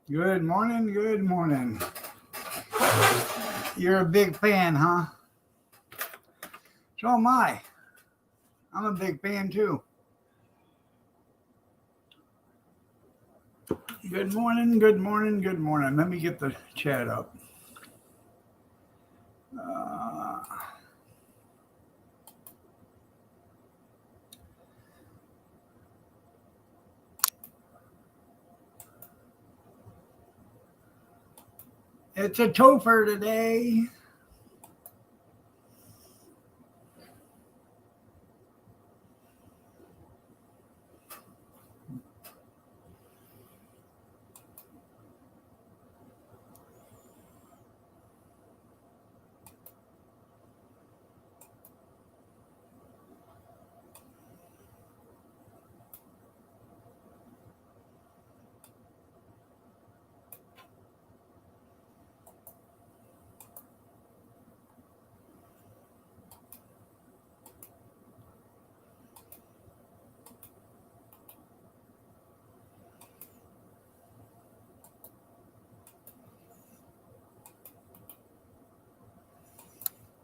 Good morning, good morning. You're a big fan, huh? So am I. I'm a big fan too. Good morning, good morning, good morning. Let me get the chat up. Uh, it's a topher today.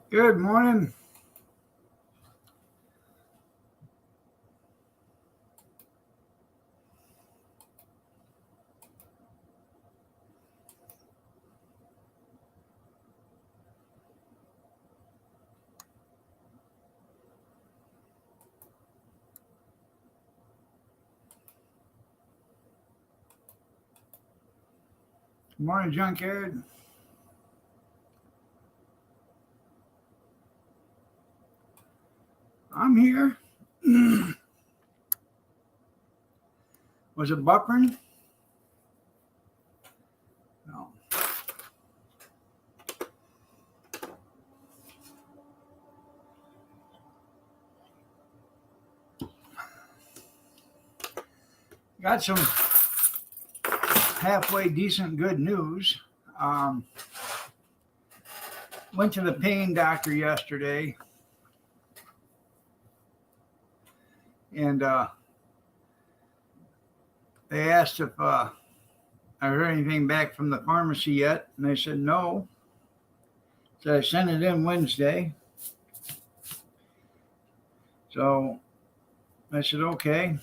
Good morning. Good morning, Junkyard. I'm here. Was it buffering? No. Got some halfway decent good news. Um, Went to the pain doctor yesterday, and they asked if I heard anything back from the pharmacy yet, and I said no. So I sent it in Wednesday. So I said, okay.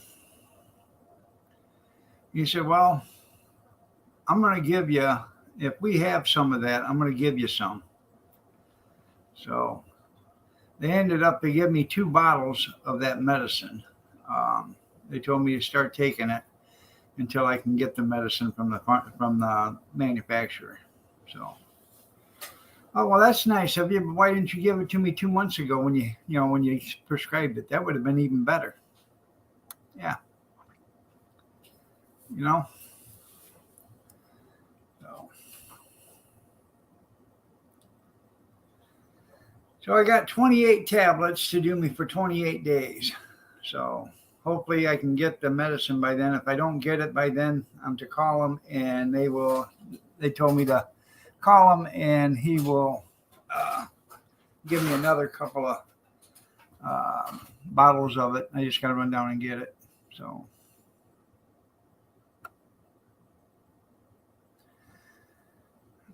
He said, well, I'm going to give you, if we have some of that, I'm going to give you some. So they gave me 2 bottles of that medicine. They told me to start taking it until I can get the medicine from the manufacturer. So, oh well, that's nice of you. But why didn't you give it to me 2 months ago when you prescribed it? That would have been even better. Yeah, you know. So I got 28 tablets to do me for 28 days. So hopefully I can get the medicine by then. If I don't get it by then, I'm to call them, and they told me to call him, and he will give me another couple of bottles of it. I just got to run down and get it. So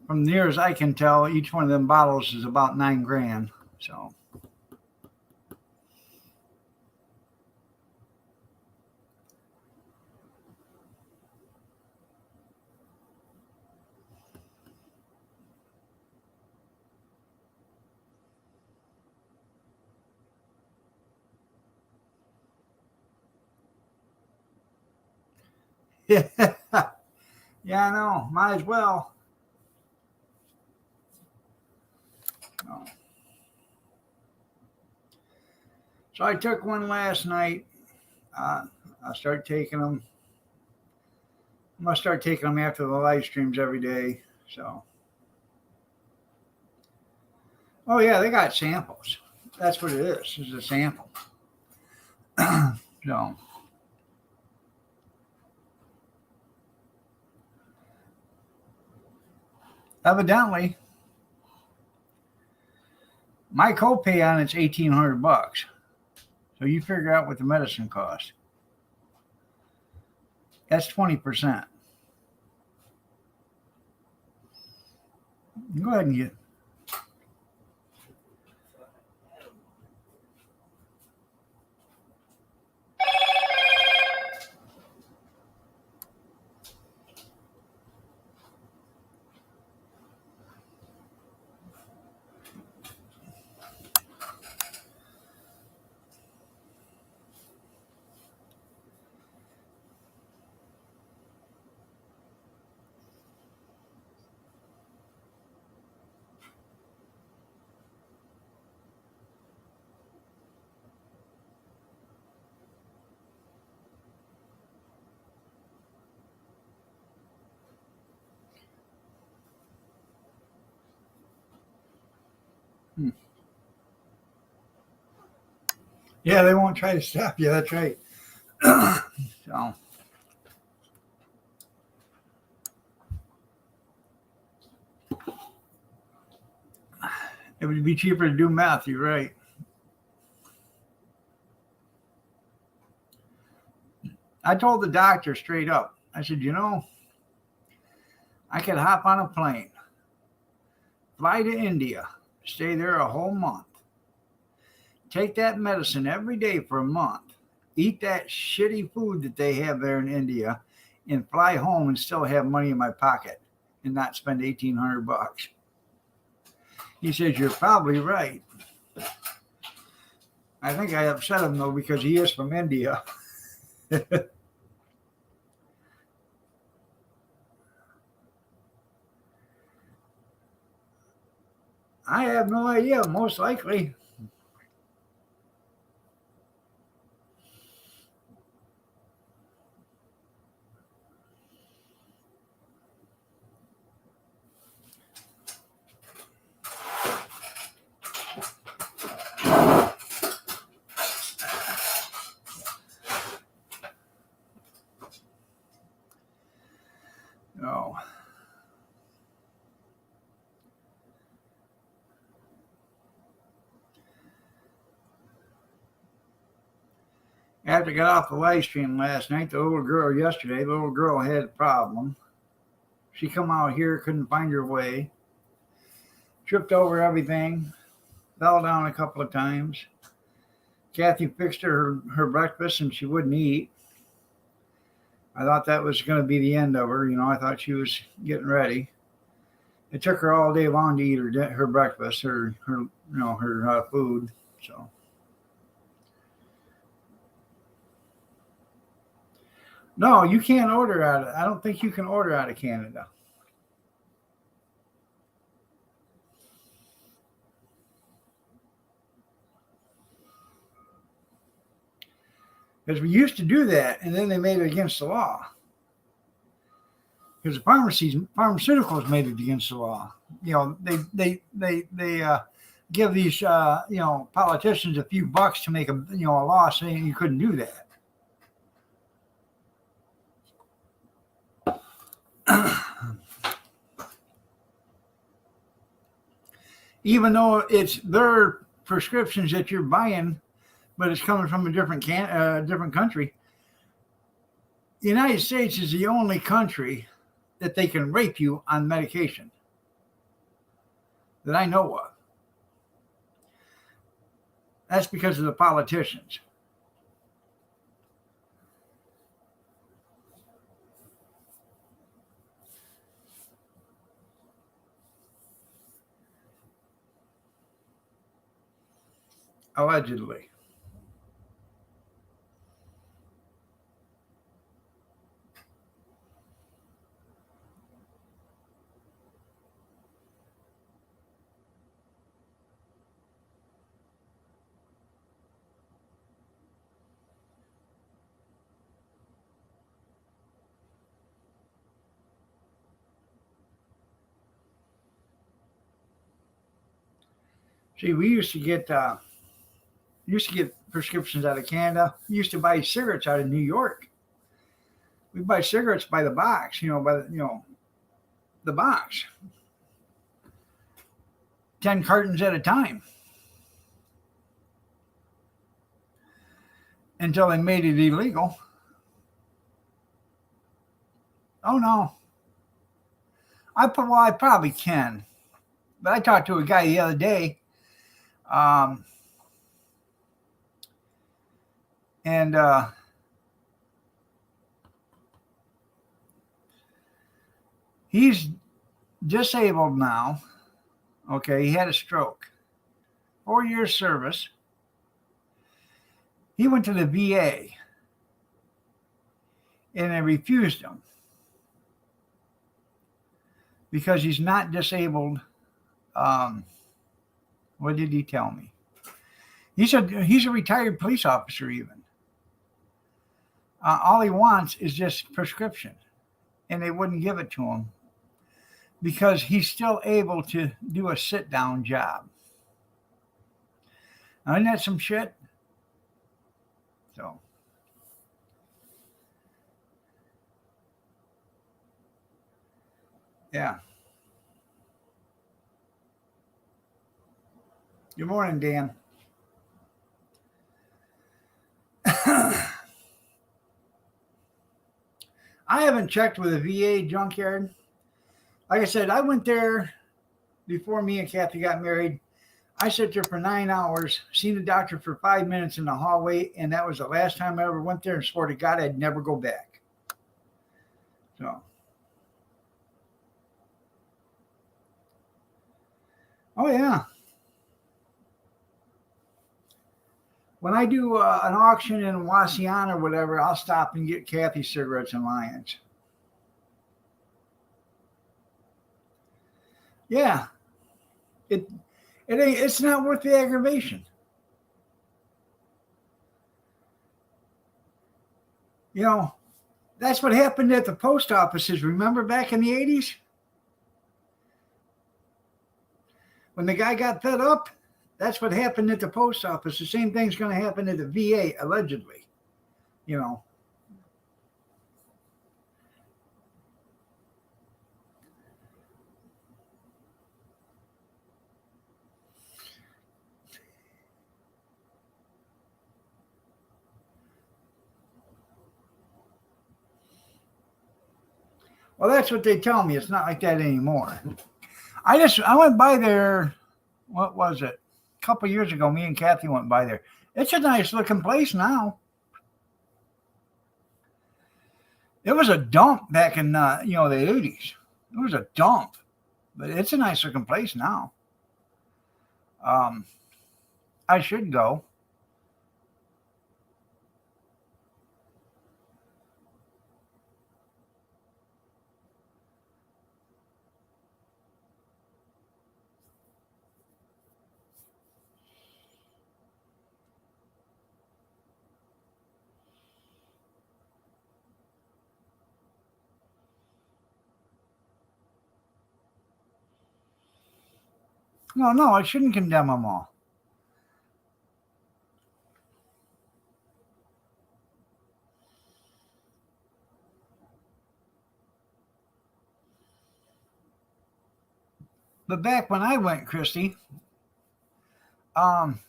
from near as I can tell, each one of them bottles is about $9,000. So yeah, yeah, I know. Might as well. Oh. So I took one last night. I started taking them. I'm gonna start taking them after the live streams every day. So, oh yeah, they got samples. That's what it is. It's a sample. So, evidently, my copay on it's $1,800. So you figure out what the medicine costs. That's 20%. Go ahead and get. Hmm. Yeah, they won't try to stop you. That's right. So it would be cheaper to do math. You're right. I told the doctor straight up. I said, I could hop on a plane, fly to India, stay there a whole month, take that medicine every day for a month, eat that shitty food that they have there in India, and fly home and still have money in my pocket and not spend $1,800. He says, you're probably right. I think I upset him though because he is from India. I have no idea, most likely. No. After I got off the live stream last night, the little girl yesterday, the little girl had a problem. She come out here, couldn't find her way, tripped over everything, fell down a couple of times. Kathy fixed her breakfast and she wouldn't eat. I thought that was going to be the end of her. I thought she was getting ready. It took her all day long to eat her breakfast, her food. So no, you can't order out of. I don't think you can order out of Canada. Because we used to do that, and then they made it against the law. Because the pharmaceuticals made it against the law. They give these politicians a few bucks to make a law saying you couldn't do that. Even though it's their prescriptions that you're buying, but it's coming from a different country. The United States is the only country that they can rape you on medication that I know of. That's because of the politicians. Allegedly. See, we used to get prescriptions out of Canada. We used to buy cigarettes out of New York. We buy cigarettes by the box, the box. 10 cartons at a time. Until they made it illegal. Oh no. I probably can. But I talked to a guy the other day, um, and he's disabled now. Okay, he had a stroke, 4 years service. He went to the VA, and they refused him because he's not disabled. What did he tell me? He's a retired police officer. Even all he wants is just prescription, and they wouldn't give it to him because he's still able to do a sit down job. Now, isn't that some shit? So, yeah. Good morning, Dan. I haven't checked with a VA junkyard. Like I said, I went there before me and Kathy got married. I sat there for 9 hours, seen the doctor for 5 minutes in the hallway, and that was the last time I ever went there, and swore to God I'd never go back. So, oh yeah. When I do an auction in Wasion or whatever, I'll stop and get Kathy cigarettes and Lions. Yeah, it's not worth the aggravation. You know, that's what happened at the post offices. Remember back in the 80s? When the guy got fed up, that's what happened at the post office. The same thing's going to happen at the VA, allegedly. You know. Well, that's what they tell me. It's not like that anymore. I went by there, what was it? A couple years ago, me and Kathy went by there. It's a nice looking place now. It was a dump back in the 80s. It was a dump, but it's a nice looking place now. I should go. No, I shouldn't condemn them all. But back when I went, Christy, um,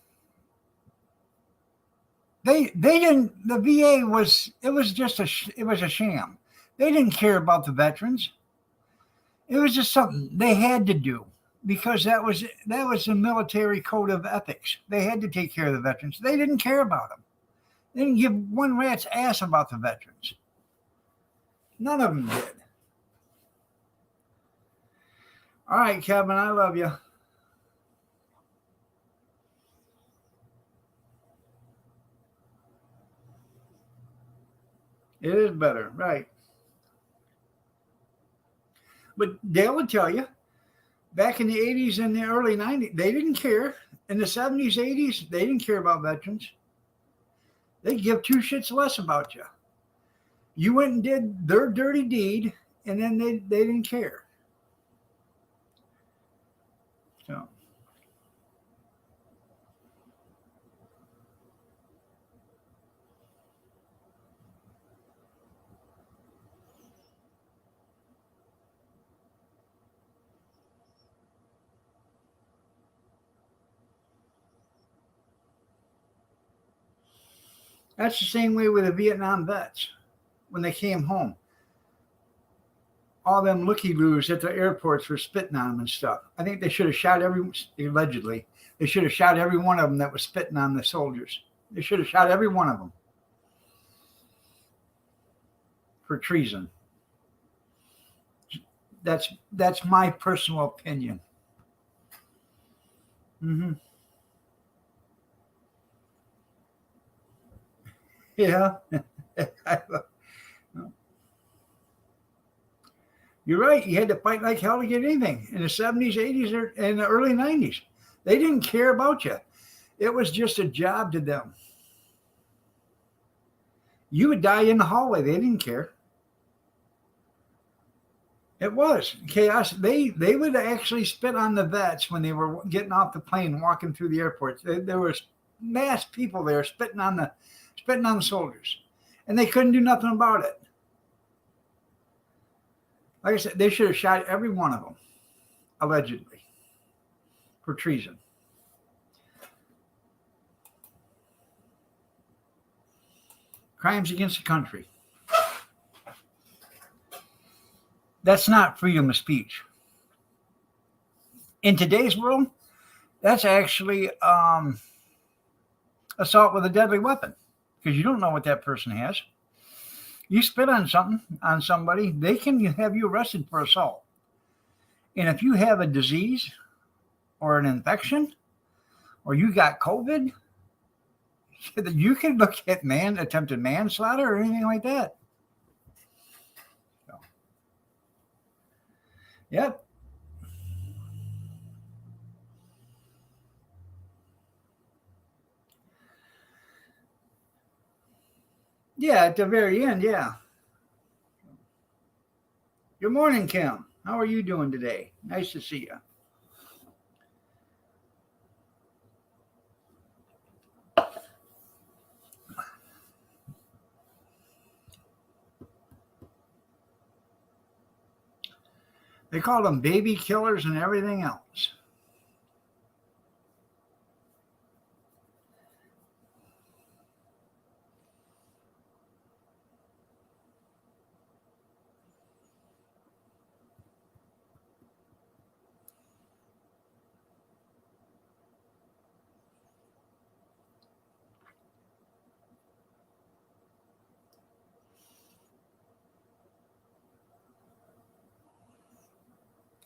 they didn't. The VA was it was just it was a sham. They didn't care about the veterans. It was just something they had to do because that was the military code of ethics. They had to take care of the veterans. They didn't care about them. They didn't give one rat's ass about the veterans. None of them did. All right, Kevin, I love you. It is better, right? But they would tell you back in the 80s and the early 90s, they didn't care. In the 70s, 80s, they didn't care about veterans. They'd give two shits less about you. You went and did their dirty deed, and then they didn't care. So that's the same way with the Vietnam vets when they came home. all them looky-loos at the airports for spitting on them and stuff. I think they should have shot allegedly, they should have shot every one of them that was spitting on the soldiers. They should have shot every one of them for treason. That's my personal opinion. Mm-hmm. Yeah. You're right. You had to fight like hell to get anything in the 70s, 80s, or in the early 90s. They didn't care about you. It was just a job to them. You would die in the hallway. They didn't care. It was chaos. They would actually spit on the vets when they were getting off the plane, walking through the airports. There was mass people there spitting on the soldiers, and they couldn't do nothing about it. Like I said, they should have shot every one of them, allegedly, for treason. Crimes against the country. That's not freedom of speech. In today's world, that's actually assault with a deadly weapon, because you don't know what that person has. You spit on somebody, they can have you arrested for assault. And if you have a disease or an infection, or you got COVID, you can look at attempted manslaughter or anything like that. So, yep. Yeah, at the very end, yeah. Good morning, Kim. How are you doing today? Nice to see you. They call them baby killers and everything else.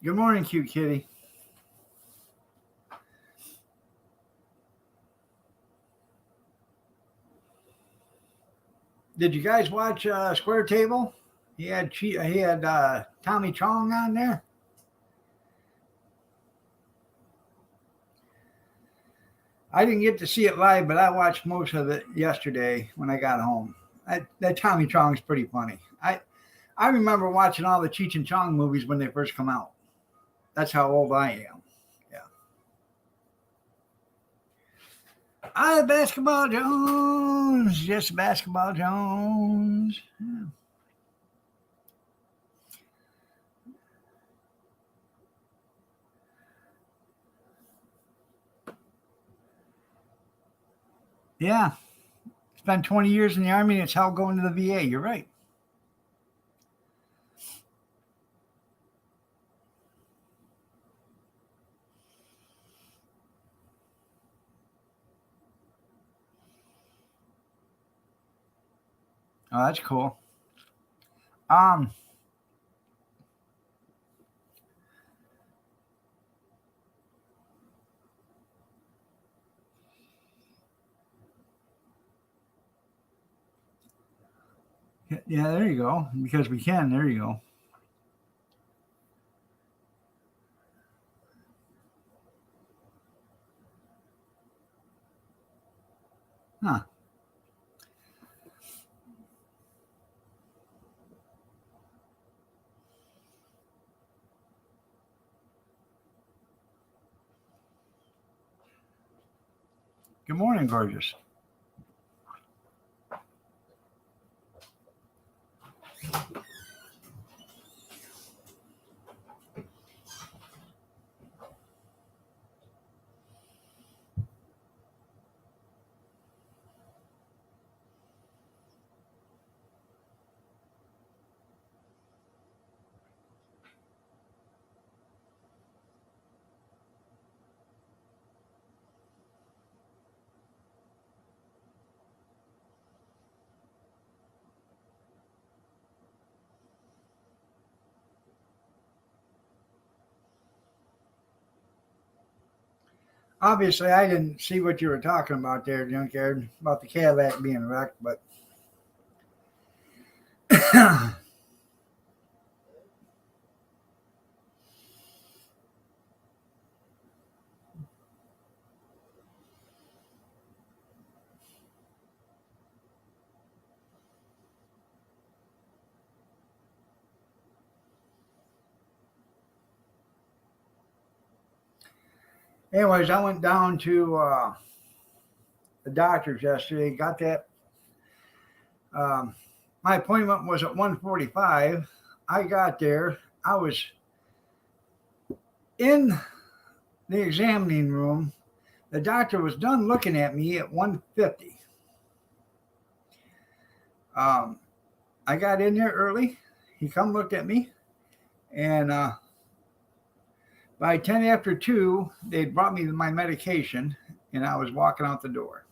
Good morning, cute kitty. Did you guys watch Square Table? He had Tommy Chong on there. I didn't get to see it live, but I watched most of it yesterday when I got home. That Tommy Chong's pretty funny. I remember watching all the Cheech and Chong movies when they first come out. That's how old I am. Yeah. Basketball Jones. Just Basketball Jones. Yeah. Yeah. Spent 20 years in the Army and it's hell going to the VA. You're right. Oh, that's cool. Yeah, there you go. Because we can. There you go. Huh. Good morning, gorgeous. Obviously, I didn't see what you were talking about there, Junkyard, about the Cadillac being wrecked, but anyways, I went down to the doctor's yesterday. Got that. Um, my appointment was at 1:45. I got there. I was in the examining room. The doctor was done looking at me at 1:50. Um, I got in there early. He come looked at me, and by 10 after 2, they'd brought me my medication, and I was walking out the door.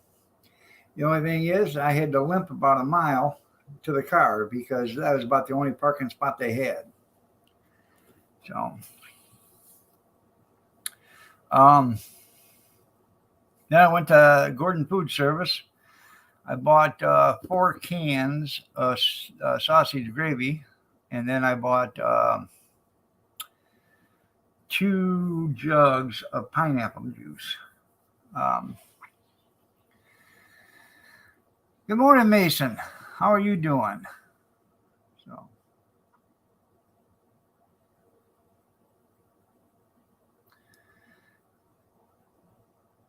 The only thing is, I had to limp about a mile to the car because that was about the only parking spot they had. So, um, then I went to Gordon Food Service. I bought 4 cans of sausage gravy, and then I bought 2 jugs of pineapple juice. Um, Good morning, Mason. How are you doing? So,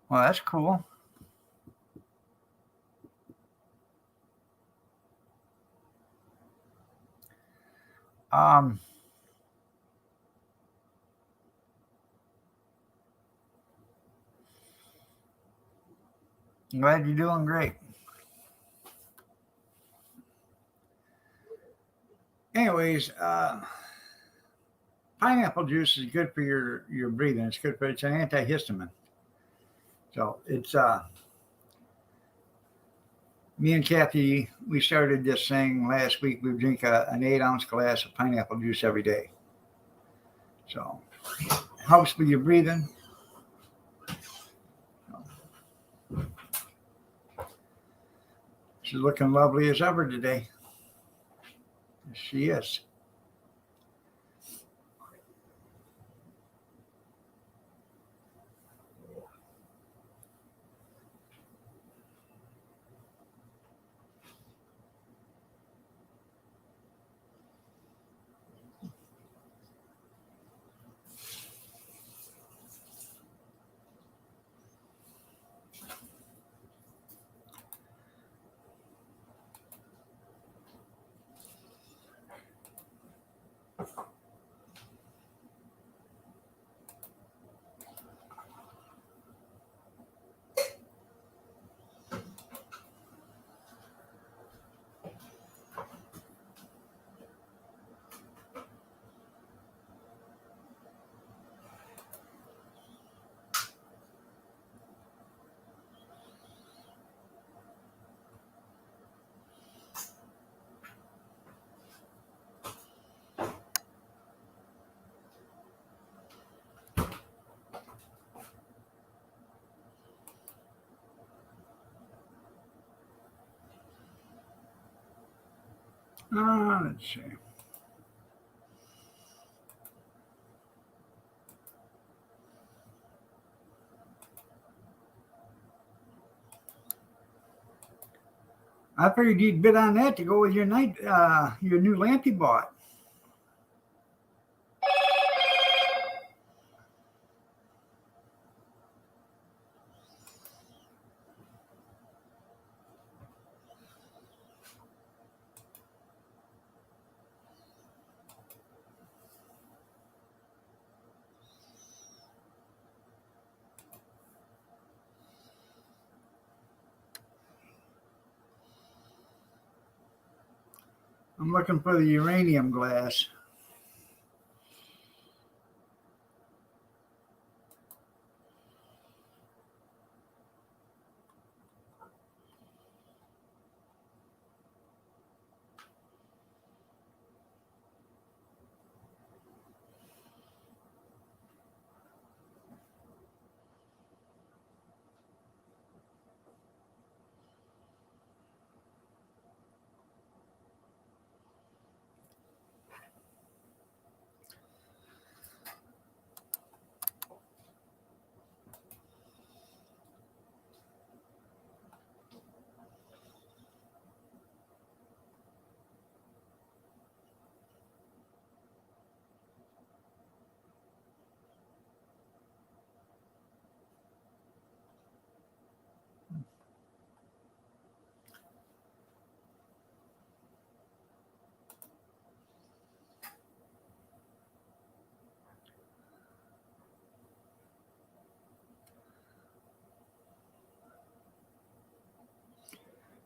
well, that's cool. Um, Glad you're doing great. Anyways, pineapple juice is good for your breathing. It's good for it's an antihistamine. So it's me and Kathy. We started this thing last week. We drink an 8-ounce glass of pineapple juice every day. So helps with your breathing. She's looking lovely as ever today. She is. Let's see. I figured you'd bid on that to go with your new lamp you bought. I'm looking for the uranium glass.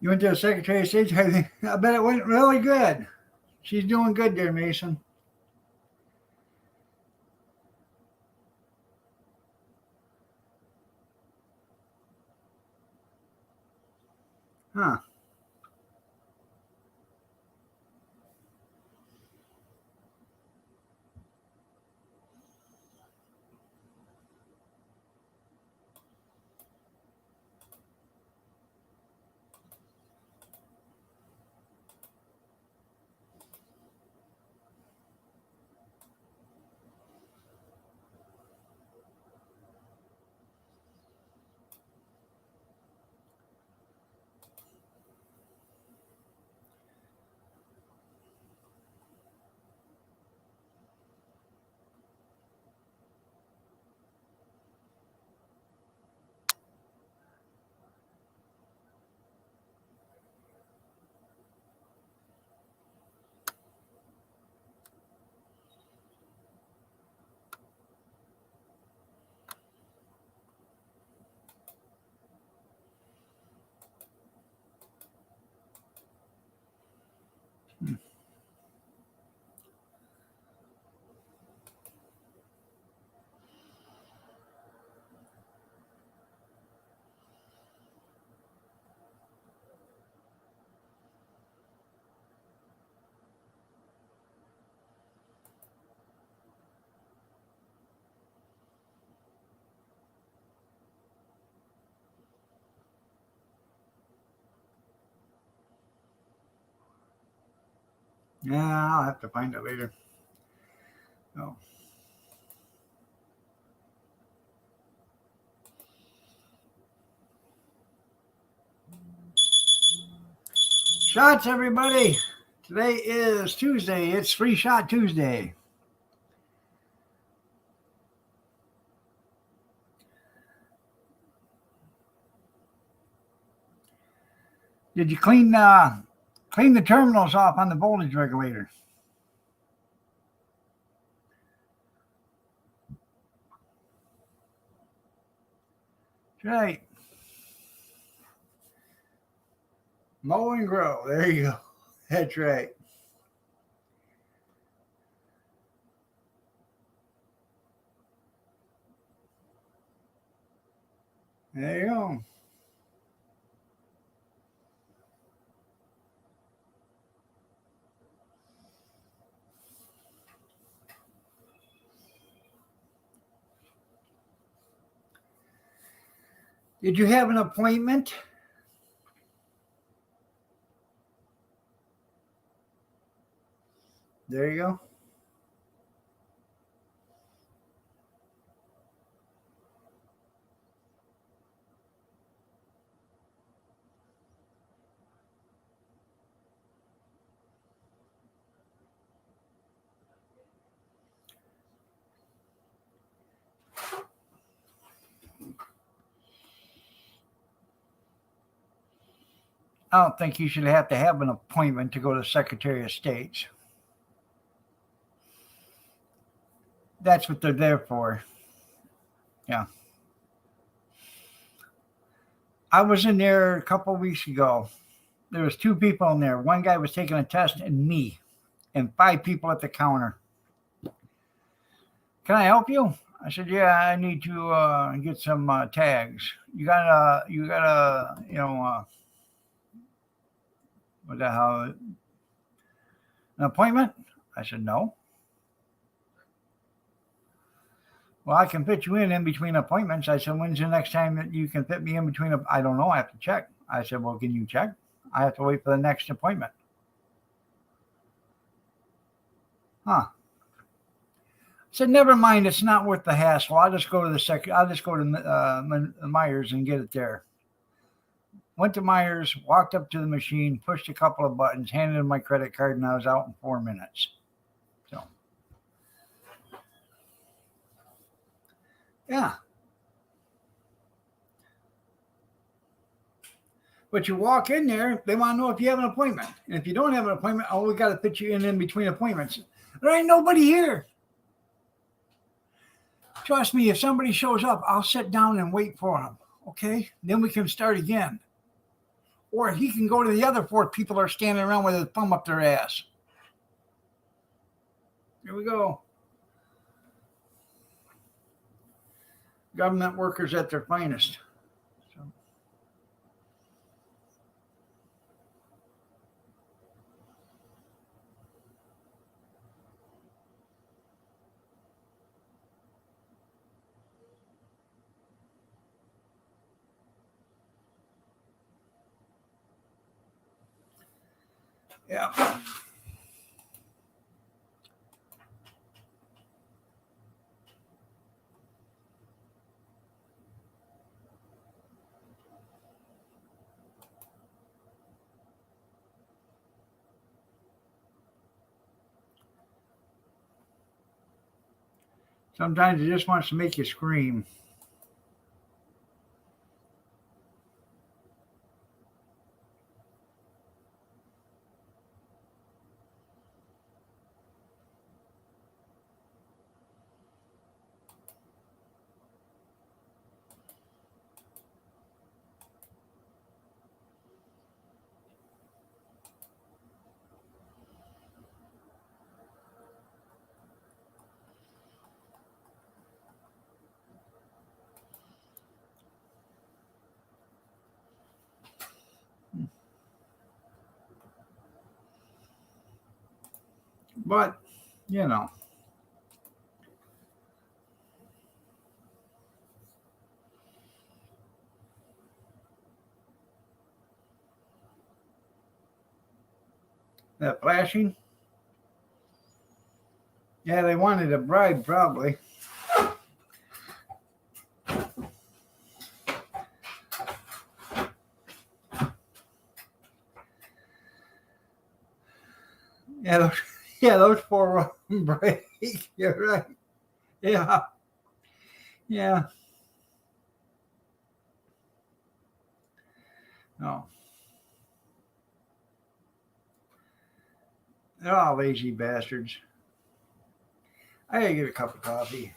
You went to the Secretary of State? I bet it went really good. She's doing good there, Mason. Huh. Yeah, I'll have to find it later. Oh. Shots, everybody. Today is Tuesday. It's Free Shot Tuesday. Did you clean the terminals off on the voltage regulator? That's right. Mow and grow. There you go. That's right. There you go. Did you have an appointment? There you go. I don't think you should have to have an appointment to go to Secretary of State's. That's what they're there for. Yeah. I was in there a couple of weeks ago. There was 2 people in there. One guy was taking a test and me and 5 people at the counter. Can I help you? I said, yeah, I need to get some tags. You got what the hell? An appointment? I said, no. Well, I can fit you in between appointments. I said, when's the next time that you can fit me in between? I don't know. I have to check. I said, well, can you check? I have to wait for the next appointment. Huh. I said, never mind. It's not worth the hassle. I'll just go to I'll just go to Myers and get it there. Went to Myers, walked up to the machine, pushed a couple of buttons, handed in my credit card, and I was out in 4 minutes. So, yeah. But you walk in there, they want to know if you have an appointment. And if you don't have an appointment, oh, we got to fit you in between appointments. There ain't nobody here. Trust me, if somebody shows up, I'll sit down and wait for them. Okay? Then we can start again. or he can go to the other 4 people that are standing around with a thumb up their ass. Here we go. Government workers at their finest. So. Yeah. Sometimes it just wants to make you scream. But, you know. That flashing? Yeah, they wanted a bribe, probably. Those 4 break. You're right. Yeah. Yeah. No. They're all lazy bastards. I gotta get a cup of coffee.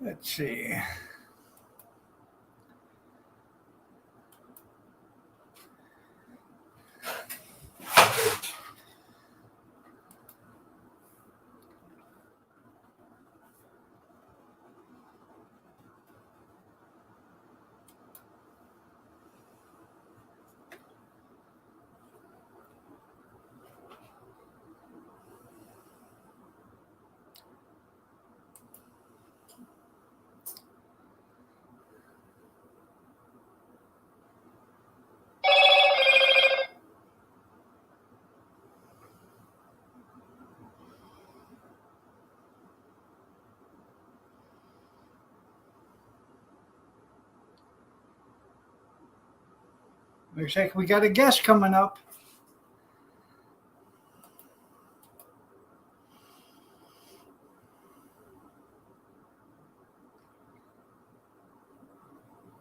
Let's see. Looks like we got a guest coming up.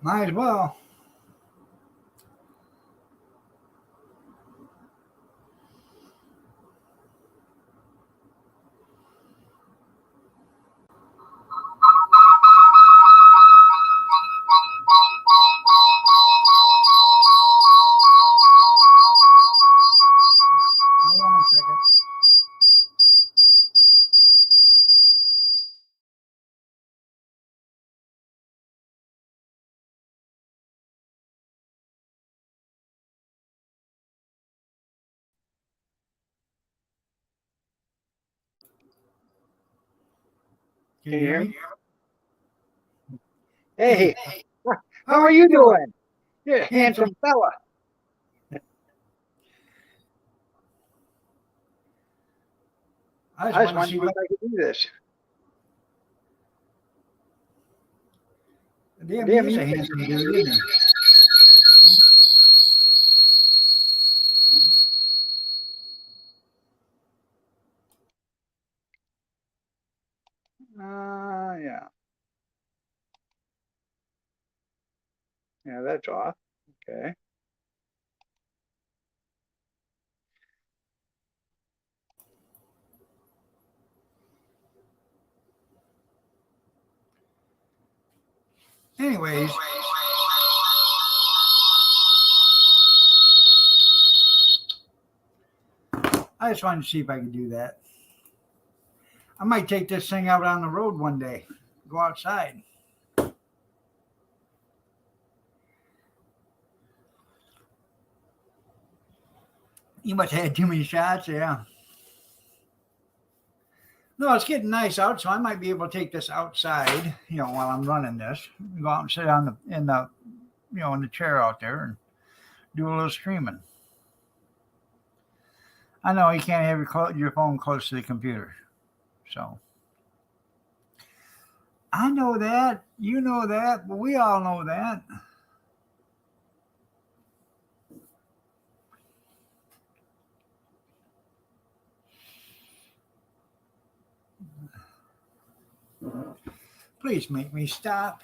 Might as well. Hold on a second. Can you hear me? Hey, how are you doing? You're a handsome fella. I I just just want to see wondered what if I could do this. damn Damn, he is you a handsome dude, isn't he? Yeah. Yeah, that's off. Okay. Anyways, I just wanted to see if I could do that. I might take this thing out on the road one day. Go outside. You must have had too many shots, yeah. No, it's getting nice out, so I might be able to take this outside, while I'm running this. Go out and sit on in the chair out there and do a little streaming. I know you can't have your phone close to the computer, so I know that, you know that, but we all know that. Please make me stop.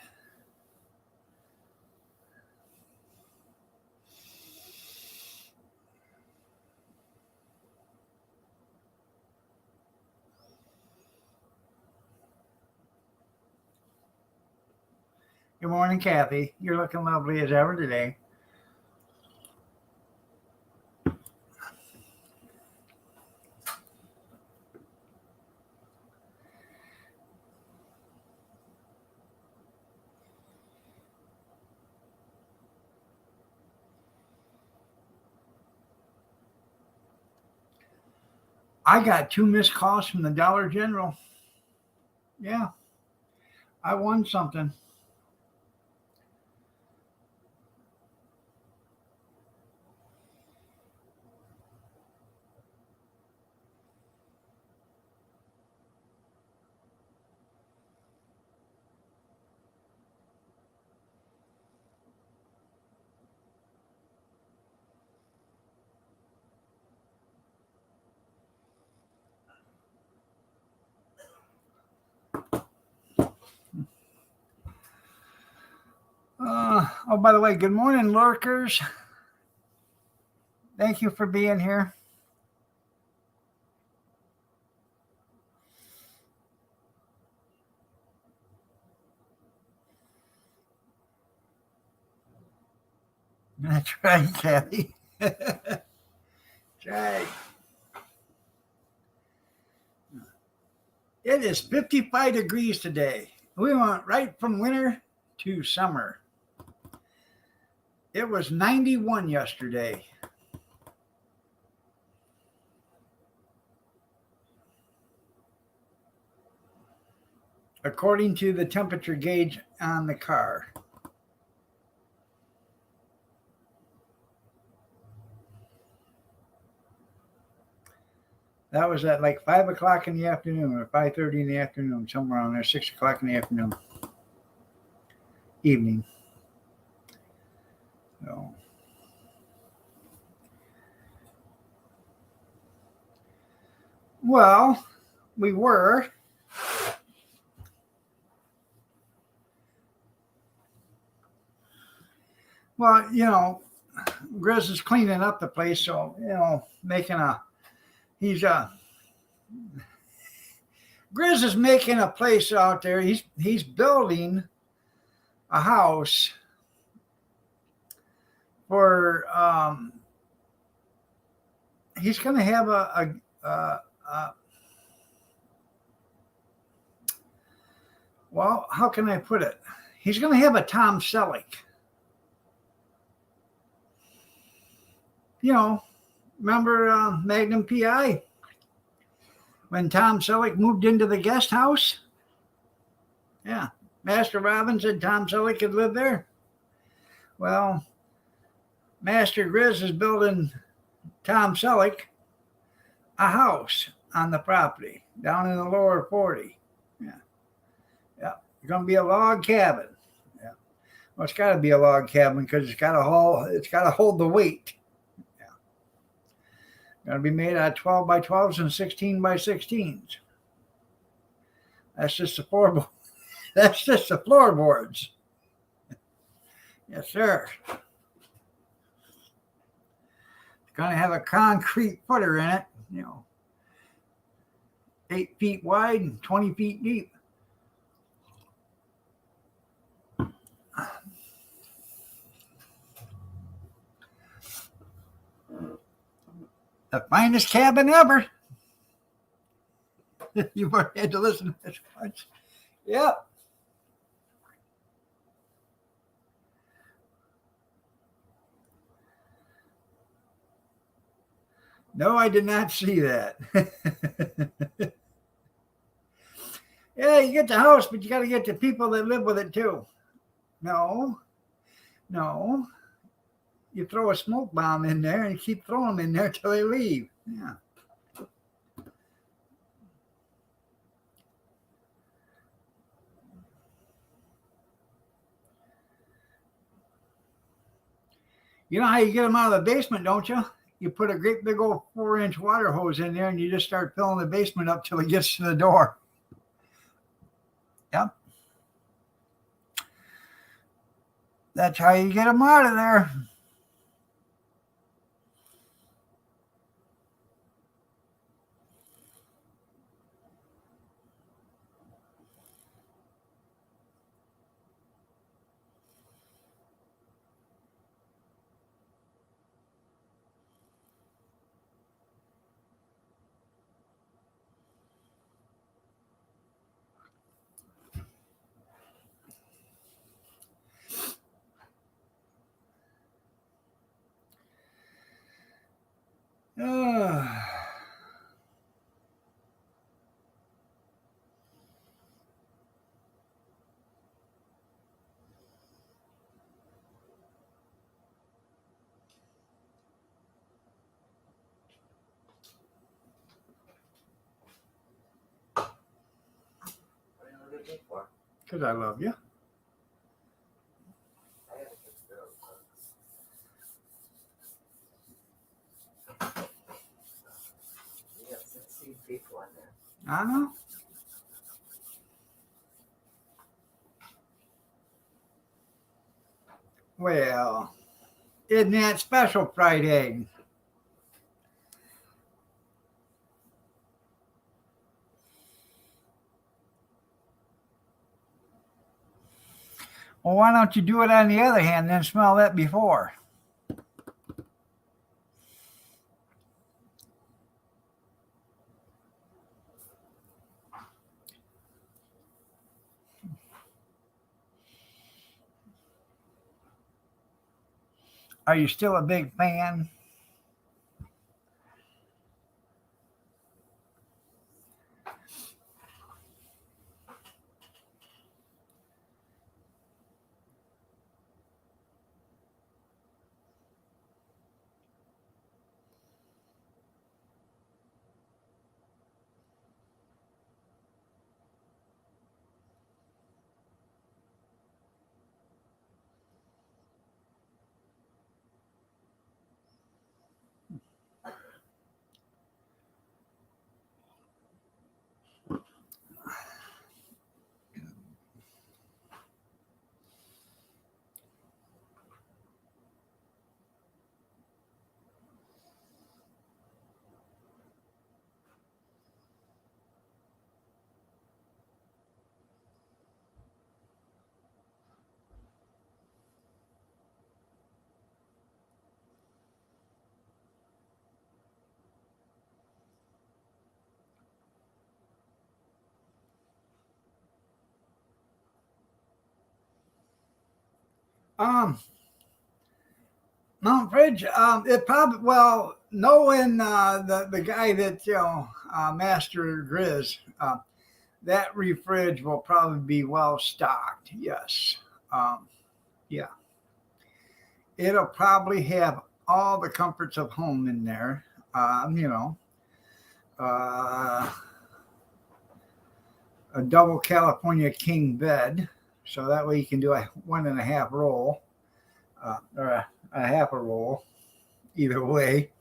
Good morning, Kathy. You're looking lovely as ever today. I got 2 missed calls from the Dollar General. Yeah, I won something. Oh, by the way, good morning, lurkers. Thank you for being here. That's right, Kathy. That's right. It is 55 degrees today. We went right from winter to summer. It was 91 yesterday. According to the temperature gauge on the car. That was at like 5 o'clock in the afternoon or 5:30 in the afternoon, somewhere around there, 6 o'clock in the afternoon, evening. So, well, we were. Well, Grizz is cleaning up the place, so he's Grizz is making a place out there. He's building a house for he's going to have well, how can I put it? He's going to have a Tom Selleck. Remember Magnum PI? When Tom Selleck moved into the guest house? Yeah. Master Robin said Tom Selleck could live there. Well, Master Grizz is building Tom Selleck a house on the property down in the lower 40. Yeah. Yeah. It's going to be a log cabin. Yeah. Well, it's got to be a log cabin because it's got to hold the weight. Yeah. Going to be made out of 12 by 12s and 16 by 16s. That's just the floorboard. That's just the floorboards. Yes, sir. It's going to have a concrete footer in it, 8 feet wide and 20 feet deep. The finest cabin ever. You've already had to listen to this once. Yep. No, I did not see that. Yeah, you get the house, but you got to get the people that live with it too. No. You throw a smoke bomb in there and keep throwing them in there till they leave. Yeah. You know how you get them out of the basement, don't you? You put a great big old 4-inch water hose in there and you just start filling the basement up till it gets to the door. Yep. That's how you get them out of there. Because I love you. I know. Well, isn't that special, fried egg? Well, why don't you do it on the other hand, then smell that before? Are you still a big fan? Um, Mount Fridge. It probably knowing the guy that Master Grizz, that refridge will probably be well stocked. Yes. Yeah. It'll probably have all the comforts of home in there. Uh, a double California king bed, so that way you can do a 1.5 roll, or a half a roll, either way.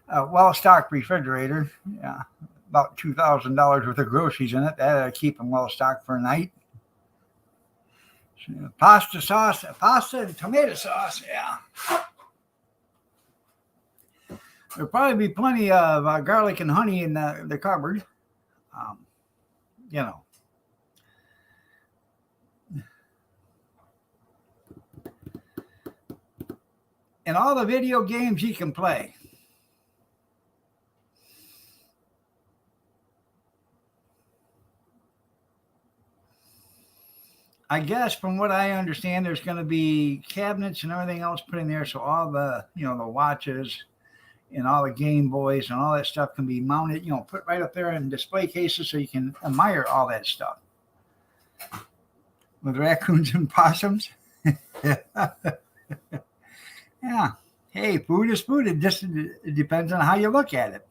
A well-stocked refrigerator, yeah, about $2,000 worth of groceries in it. That'll keep them well stocked for a night. So, pasta and tomato sauce, yeah. There'll probably be plenty of garlic and honey in the cupboard. Um, you know. And all the video games you can play. I guess from what I understand, there's going to be cabinets and everything else put in there, so all the the watches and all the Game Boys and all that stuff can be mounted, put right up there in display cases, so you can admire all that stuff. With raccoons and possums. Yeah. Hey, food is food. It depends on how you look at it.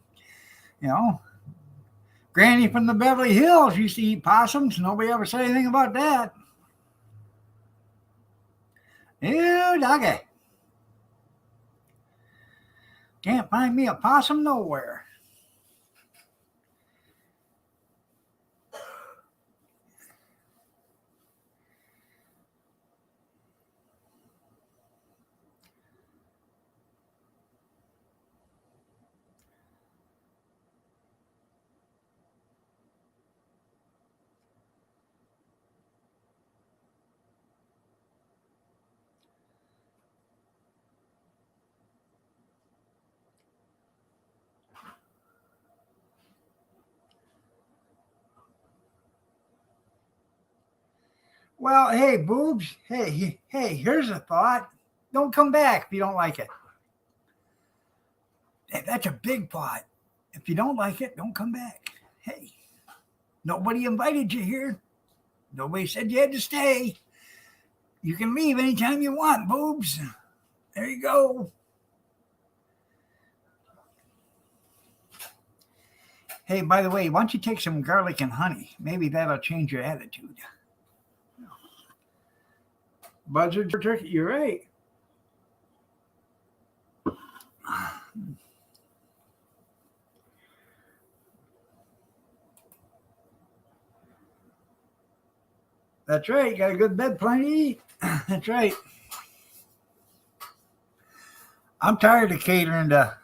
Granny from the Beverly Hills used to eat possums. Nobody ever said anything about that. Ew, doggy. Can't find me a possum nowhere. Well, hey, boobs. Hey, here's a thought. Don't come back if you don't like it. Hey, that's a big thought. If you don't like it, don't come back. Hey, nobody invited you here. Nobody said you had to stay. You can leave anytime you want, boobs. There you go. Hey, by the way, why don't you take some garlic and honey? Maybe that'll change your attitude. Buzzard turkey, you're right. That's right. You got a good bed, plenty to eat. That's right. I'm tired of catering to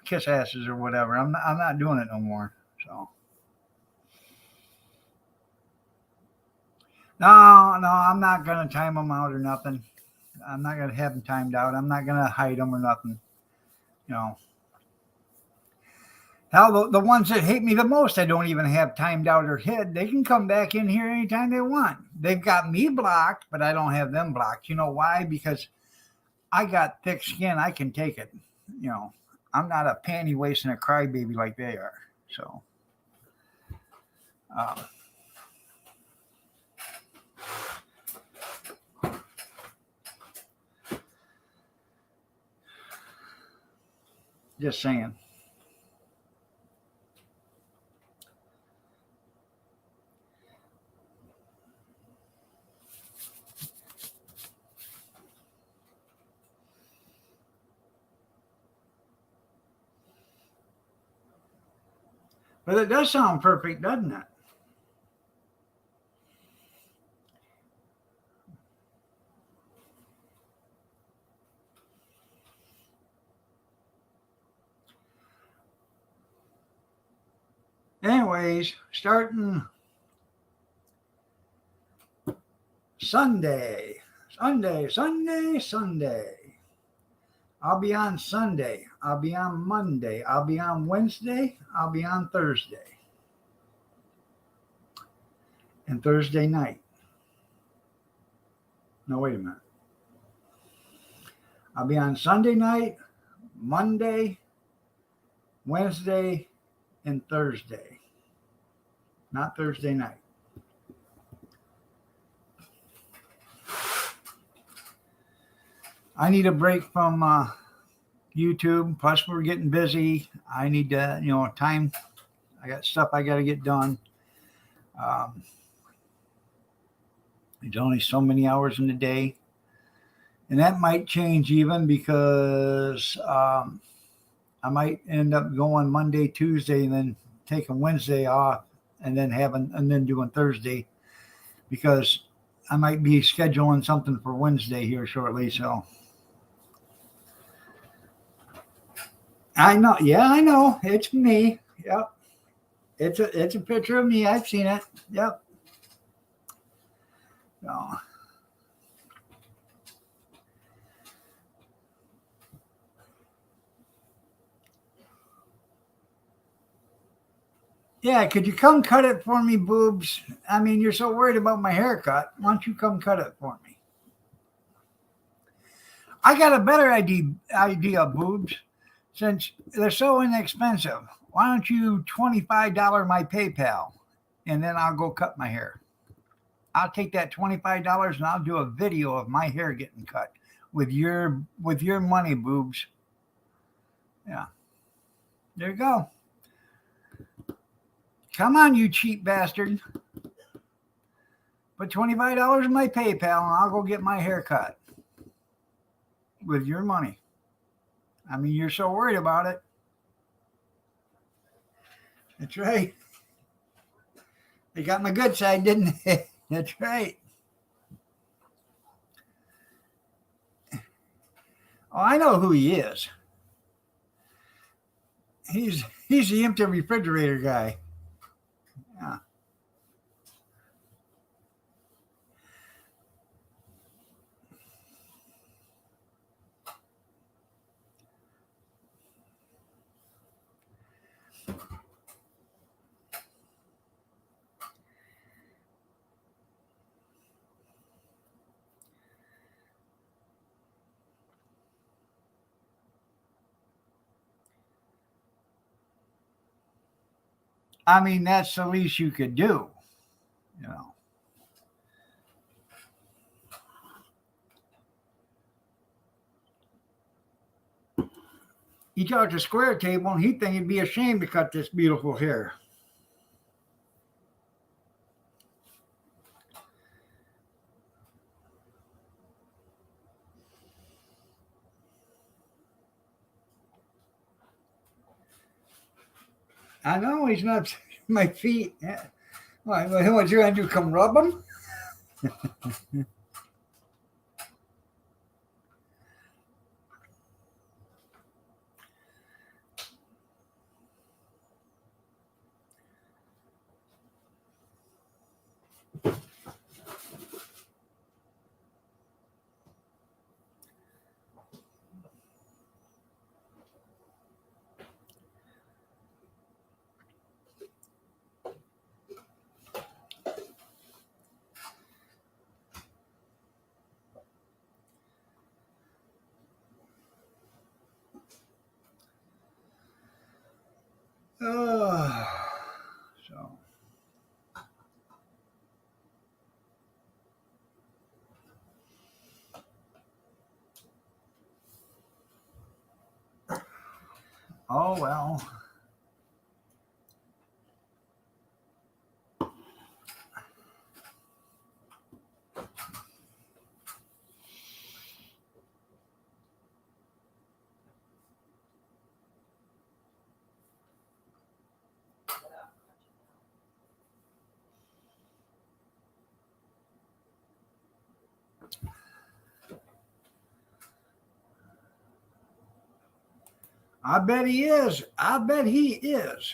kiss asses or whatever. I'm not doing it no more. So no, I'm not gonna time them out or nothing. I'm not gonna have them timed out. I'm not gonna hide them or nothing. Hell, the ones that hate me the most, I don't even have timed out or hid. They can come back in here anytime they want. They've got me blocked, but I don't have them blocked. You know why? Because I got thick skin. I can take it. You know, I'm not a panty waist and a crybaby like they are. So, uh, just saying. But it does sound perfect, doesn't it? Anyways, starting Sunday, Sunday. I'll be on Sunday. I'll be on Monday. I'll be on Wednesday. I'll be on Thursday. And Thursday night. No, wait a minute. I'll be on Sunday night, Monday, Wednesday, and Thursday. Not Thursday night. I need a break from YouTube. Plus, we're getting busy. I need to, time. I got stuff I got to get done. There's only so many hours in the day. And that might change even because I might end up going Monday, Tuesday, and then taking Wednesday off and then doing Thursday because I might be scheduling something for Wednesday here shortly. So I know. Yeah, I know. It's me. Yep. It's a picture of me. I've seen it. Yep. So. Yeah, could you come cut it for me, boobs? I mean, you're so worried about my haircut. Why don't you come cut it for me? I got a better idea, boobs. Since they're so inexpensive, why don't you $25 my PayPal, and then I'll go cut my hair. I'll take that $25 and I'll do a video of my hair getting cut with your money, boobs. Yeah, there you go. Come on, you cheap bastard. Put $25 in my PayPal and I'll go get my hair cut with your money. I mean, you're so worried about it. That's right. They got my good side, didn't they? That's right. Oh, I know who he is. He's the empty refrigerator guy. Yeah. I mean, that's the least you could do, you know. He talked to Square Table and he'd think he'd be ashamed to cut this beautiful hair. I know he's not my feet. Yeah. What you going to do? Come rub them? Oh, well. I bet he is. I bet he is.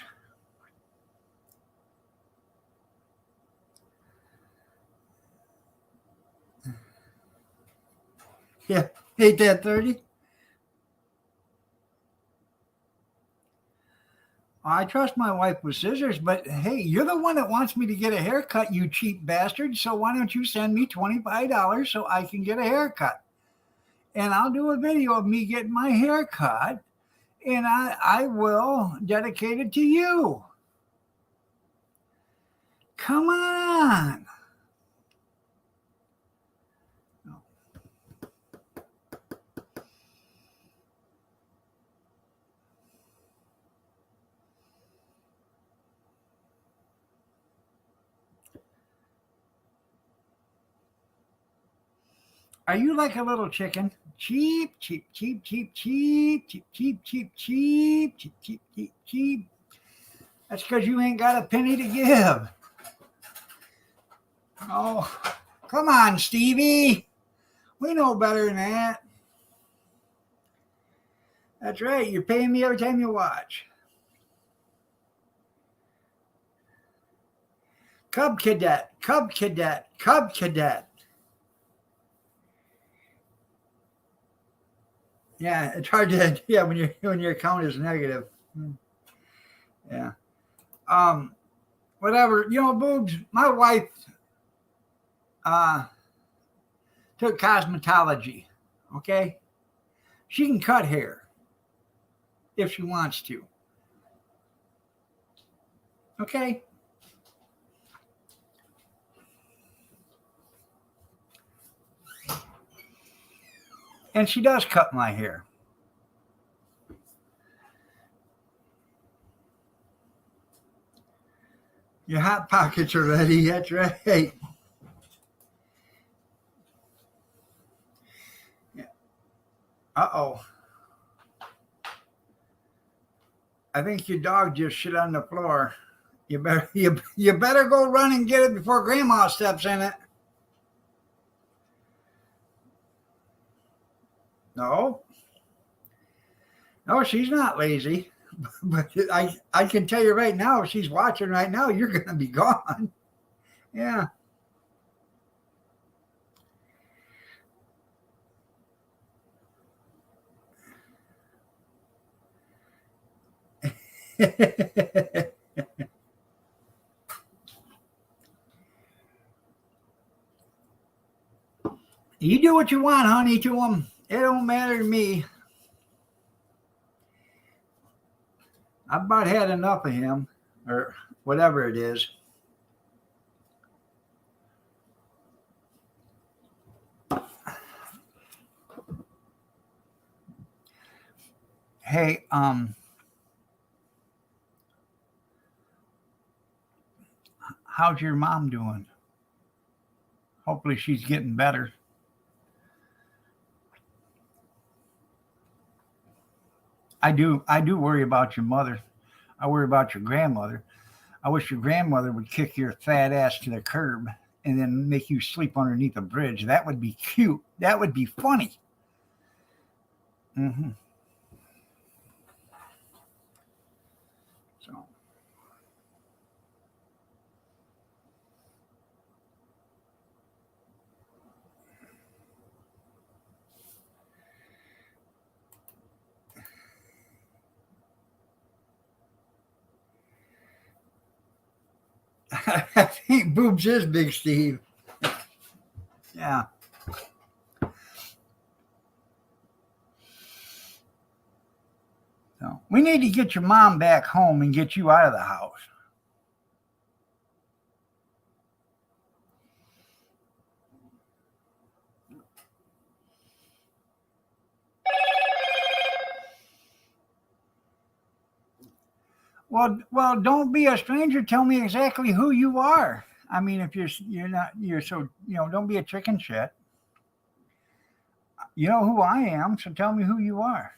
Yeah, ain't that 30? I trust my wife with scissors, but hey, you're the one that wants me to get a haircut, you cheap bastard. So why don't you send me $25 so I can get a haircut? And I'll do a video of me getting my haircut, and I will dedicate it to you. Come on. Are you like a little chicken? Cheap, cheap, cheap, cheap, cheap, cheap, cheap, cheap, cheap, cheap, cheap, cheap, cheap. That's because you ain't got a penny to give. Oh, come on, Stevie. We know better than that. That's right. You're paying me every time you watch. Cub Cadet, Cub Cadet, Cub Cadet. Yeah, it's hard to when your account is negative. Yeah. Whatever. Boobs. My wife took cosmetology. Okay. She can cut hair if she wants to. Okay. And she does cut my hair. Your hot pockets are ready. That's right. Yeah. Uh-oh. I think your dog just shit on the floor. You better go run and get it before Grandma steps in it. No. No, she's not lazy. But I can tell you right now, if she's watching right now, you're going to be gone. Yeah. You do what you want, honey, to him. It don't matter to me. I've about had enough of him, or whatever it is. Hey, how's your mom doing? Hopefully she's getting better. I do worry about your mother. I worry about your grandmother. I wish your grandmother would kick your fat ass to the curb and then make you sleep underneath a bridge. That would be cute. That would be funny. Hmm. So I think boobs is Big Steve. Yeah. So we need to get your mom back home and get you out of the house. Well, don't be a stranger. Tell me exactly who you are. I mean, if you're not you're so don't be a chicken shit. You know who I am, so tell me who you are.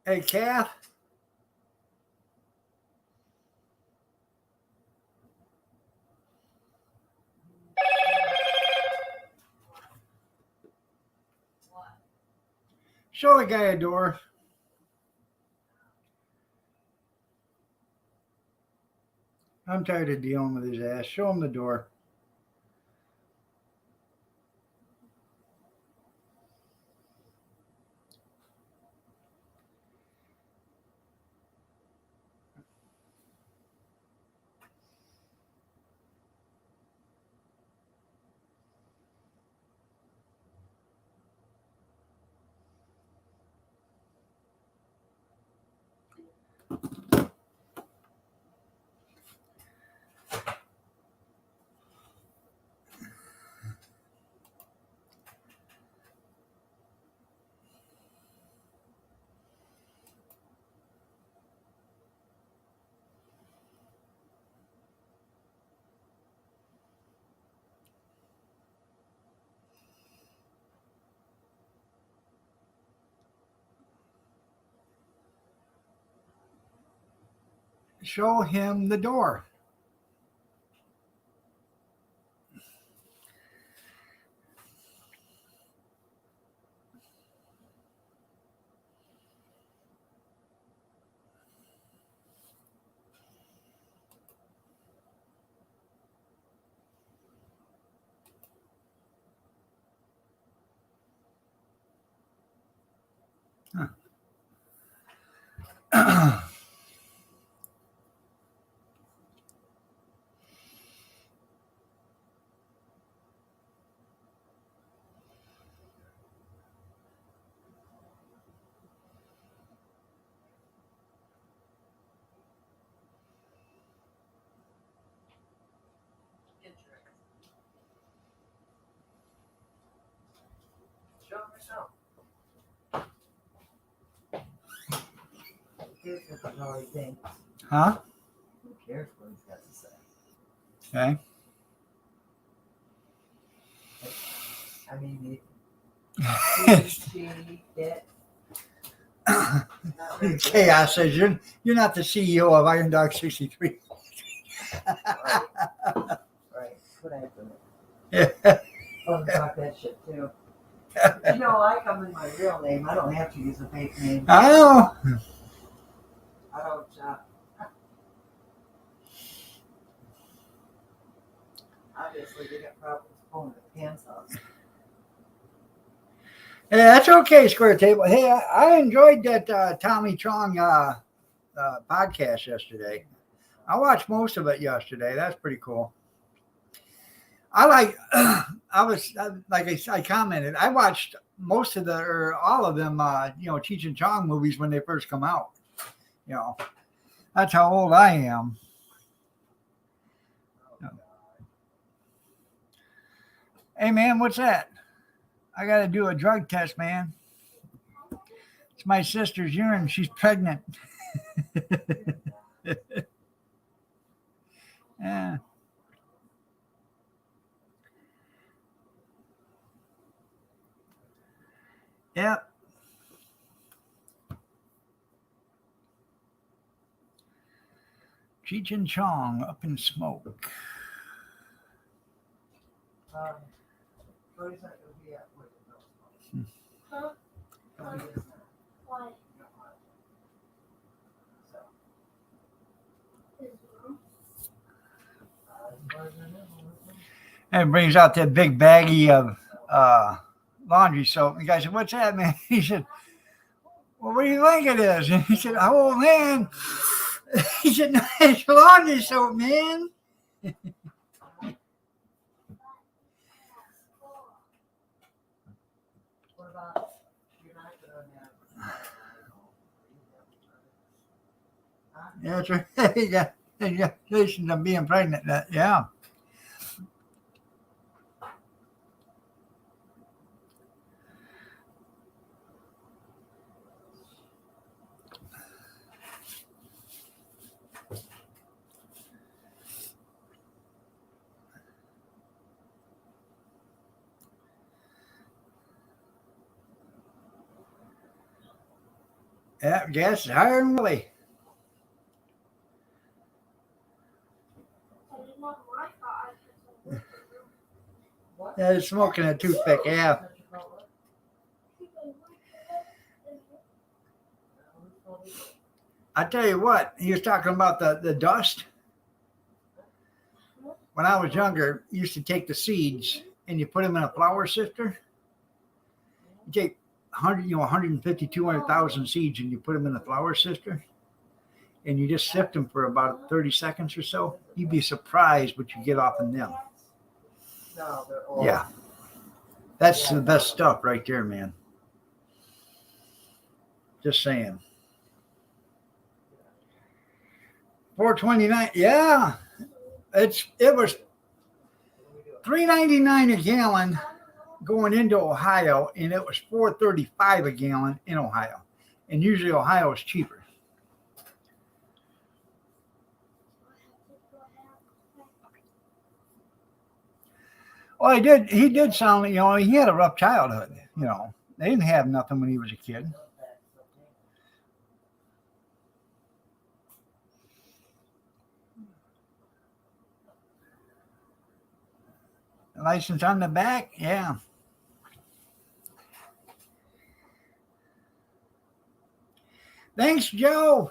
Hey, Kath, show the guy a door. I'm tired of dealing with his ass. Show him the door. Show him the door. Show him yourself. Who cares what all he thinks? Huh? Who cares what he's got to say? Okay. I mean, she, it. Chaos says you're not the CEO of Iron Dog 63. Right. Put after me. Yeah. Fun talk that shit too. You know, I come in my real name. I don't have to use a fake name. I know. I don't. Obviously, they got problems pulling the pants off. Yeah, that's okay, Square Table. Hey, I enjoyed that Tommy Chong podcast yesterday. I watched most of it yesterday. That's pretty cool. I like. I commented. I watched most of or all of them. Cheech and Chong movies when they first come out. You know, that's how old I am. Hey, man, what's that? I got to do a drug test, man. It's my sister's urine. She's pregnant. Yeah. Yep. Cheech and Chong up in smoke. Cody's not going to be at work. Huh? Cody is not. Why? So, His mom? as far as I know, And brings out that big baggie of laundry soap. And the guy said, "What's that, man?" He said, "Well, what do you think it is?" And he said, "Oh, man." He said, "No, it's laundry soap, man." what about you're not going to have Yeah, that's right. Yeah. Congratulations on being pregnant. Yeah. Yeah, gas is higher than Willie. That is not my fault. What? Yeah, it's smoking a toothpick. Yeah. I tell you what, he was talking about the dust. When I was younger, you used to take the seeds and you put them in a flour sifter. You take 100, 150, 200,000 seeds and you put them in a flour sifter and you just sift them for about 30 seconds or so. You'd be surprised what you get off of them. No, they're old. Yeah. That's the best stuff right there, man. Just saying. 429. Yeah. It was $3.99 a gallon going into Ohio, and it was $4.35 a gallon in Ohio. And usually Ohio is cheaper. Well, he did sound, he had a rough childhood, They didn't have nothing when he was a kid. License on the back, yeah. Thanks, Joe.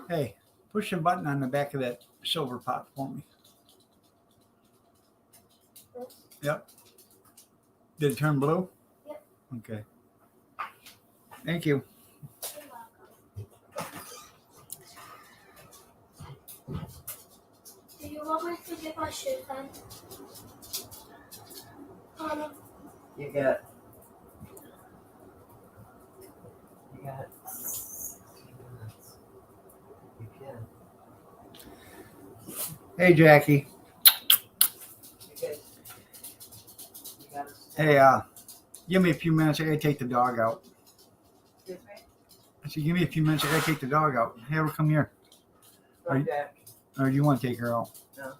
Hey, push the button on the back of that silver pot for me. Yep. Did it turn blue? Yep. Okay. Thank you. Do you want me to get my shoes on? You got. You can. Hey, Jackie. You got. Hey, give me a few minutes. I gotta take the dog out. Excuse me? I said, give me a few minutes. I gotta take the dog out. Hey, her come here. Okay. Or do you want to take her out? No.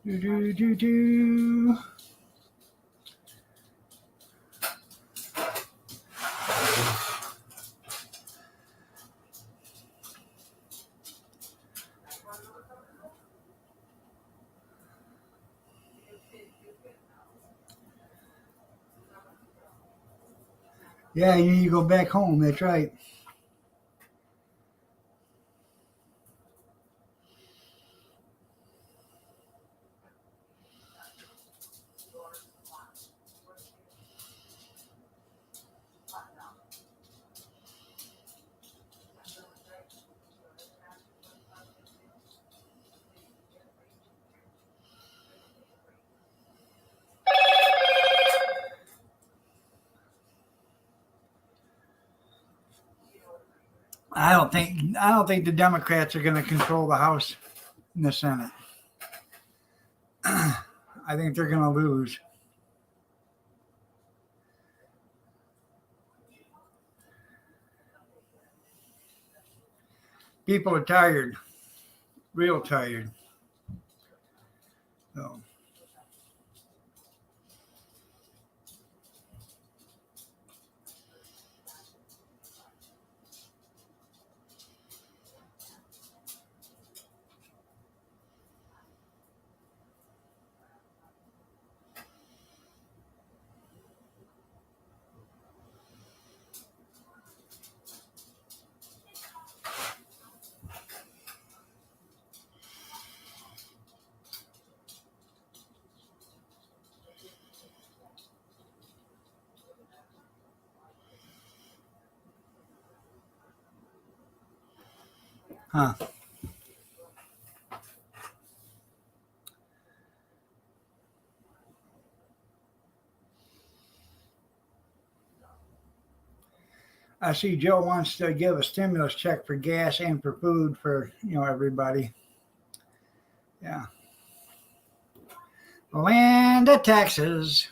Do, do, do, do. Yeah, you need to go back home. That's right. I don't think the Democrats are going to control the House and the Senate. I think they're going to lose. People are tired, real tired. So, huh? I see Joe wants to give a stimulus check for gas and for food for everybody. Yeah. Land of taxes.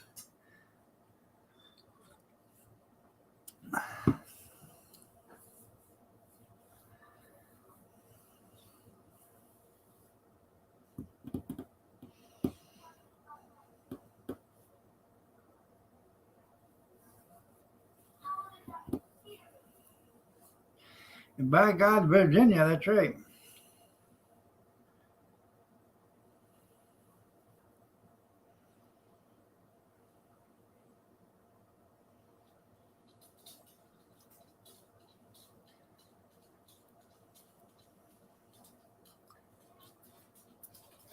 And by God, Virginia, that's right.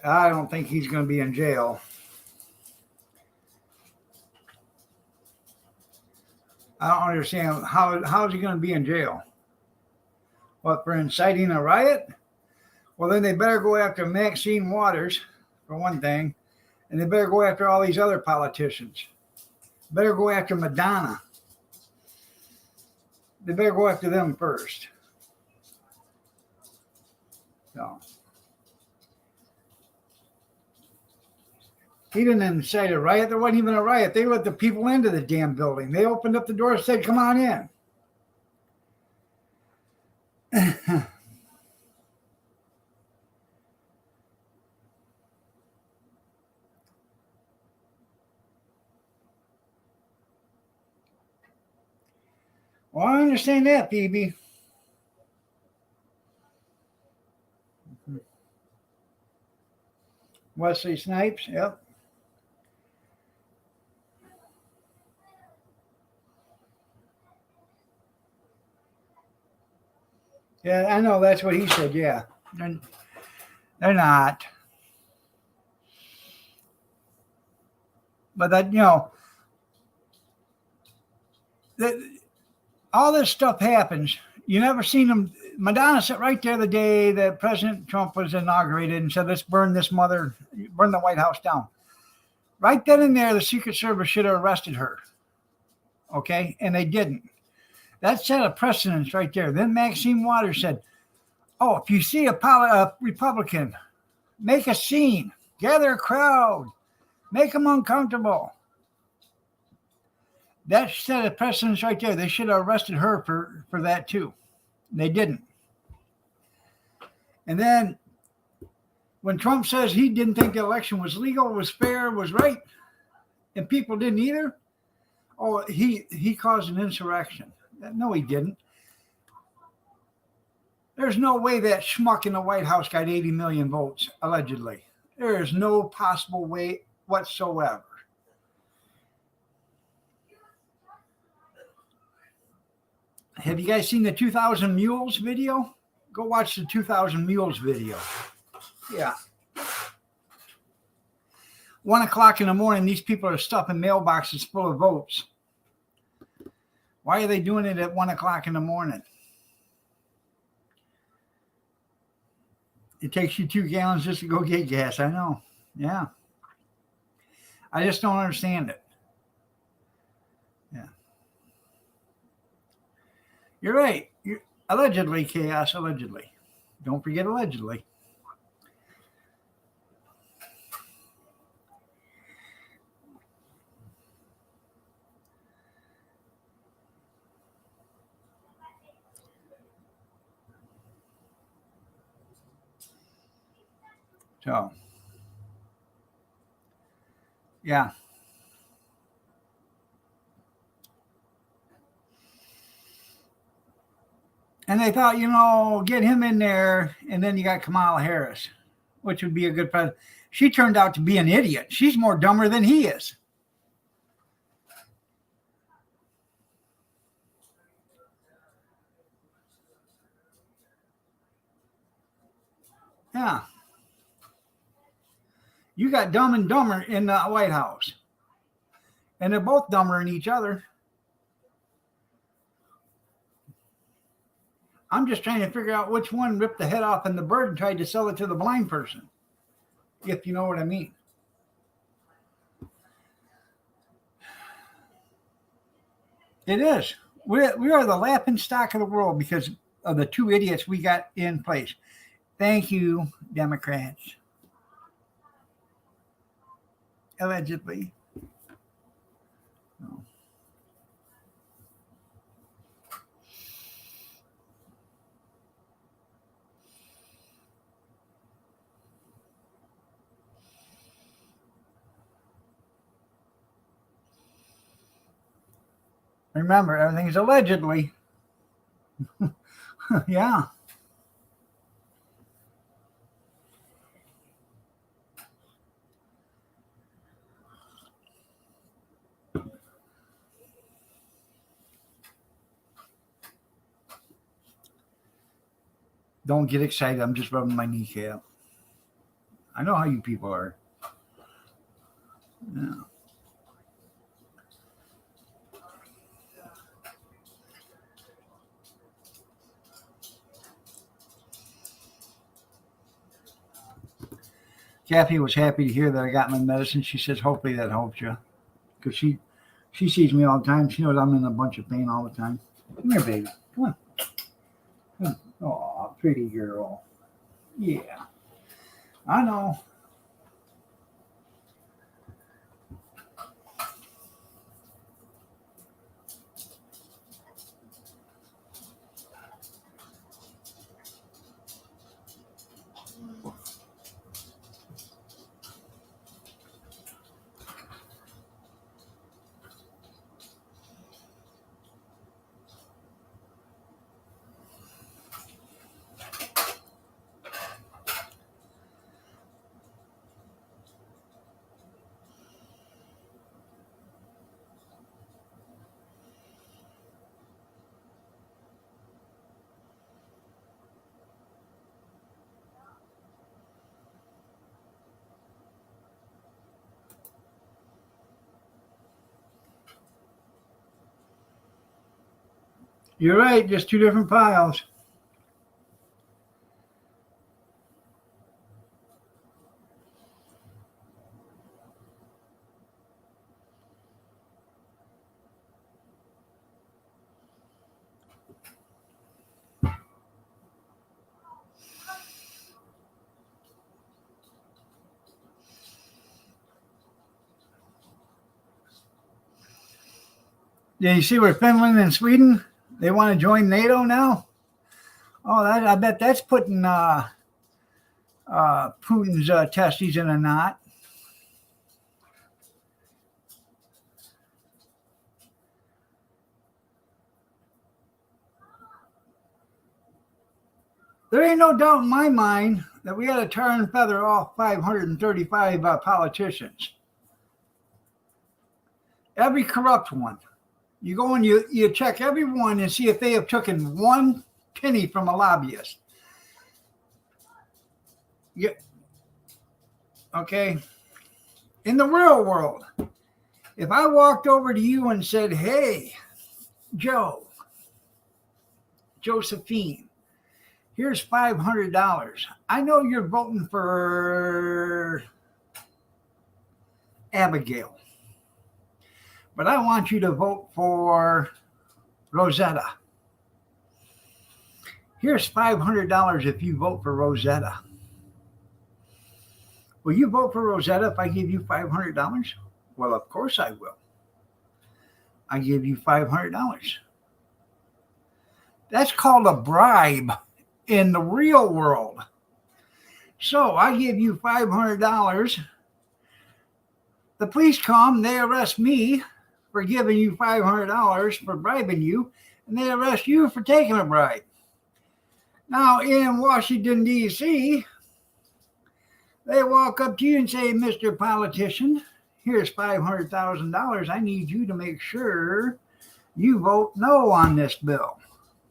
I don't think he's going to be in jail. I don't understand how is he going to be in jail? What, for inciting a riot? Well, then they better go after Maxine Waters for one thing, and they better go after all these other politicians. Better go after Madonna. They better go after them first. So he didn't incite a riot. There wasn't even a riot. They let the people into the damn building. They opened up the door and said, "Come on in." Well, I understand that, PB. Wesley Snipes, yep. Yeah, I know that's what he said. Yeah, they're not. But that that all this stuff happens. You never seen them. Madonna sat right there the day that President Trump was inaugurated and said, "Let's burn the White House down." Right then and there, the Secret Service should have arrested her. Okay, and they didn't. That set a precedence right there. Then Maxine Waters said, "Oh, if you see a Republican, make a scene, gather a crowd, make them uncomfortable." That set a precedence right there. They should have arrested her for that too. They didn't. And then When Trump says he didn't think the election was legal, was fair, was right, and people didn't either, oh, he caused an insurrection. No, he didn't. There's no way that schmuck in the White House got 80 million votes, allegedly. There is no possible way whatsoever. Have you guys seen the 2000 Mules video? Go watch the 2000 Mules video. Yeah. 1 o'clock in the morning, these people are stuffing mailboxes full of votes. Why are they doing it at 1 o'clock in the morning? It takes you 2 gallons just to go get gas. I know. Yeah. I just don't understand it. Yeah. You're right. Allegedly, chaos, allegedly. Don't forget allegedly. So, yeah. And they thought, get him in there, and then you got Kamala Harris, which would be a good president. She turned out to be an idiot. She's more dumber than he is. Yeah. You got Dumb and Dumber in the White House. And they're both dumber than each other. I'm just trying to figure out which one ripped the head off in the bird and tried to sell it to the blind person. If you know what I mean. It is. We are the laughing stock of the world because of the 2 idiots we got in place. Thank you, Democrats. Allegedly. No. Remember, everything is allegedly. Yeah. Don't get excited. I'm just rubbing my kneecap. I know how you people are. Yeah. Kathy was happy to hear that I got my medicine. She says, hopefully that helps you. Because she sees me all the time. She knows I'm in a bunch of pain all the time. Come here, baby. Come on. Come on. Oh, pretty girl. Yeah. I know. You're right. Just 2 different piles. Yeah, you see where Finland and Sweden, they want to join NATO now? Oh, I bet that's putting Putin's testes in a knot. There ain't no doubt in my mind that we got to tar and feather off 535 politicians. Every corrupt one. You go and you check every one and see if they have taken one penny from a lobbyist. Yeah. Okay. In the real world, if I walked over to you and said, hey, Josephine, here's $500. I know you're voting for Abigail, but I want you to vote for Rosetta. Here's $500 if you vote for Rosetta. Will you vote for Rosetta if I give you $500? Well, of course I will. I give you $500. That's called a bribe in the real world. So I give you $500. The police come, they arrest me for giving you $500 for bribing you, and they arrest you for taking a bribe. Now in Washington, D.C., they walk up to you and say, Mr. Politician, here's $500,000. I need you to make sure you vote no on this bill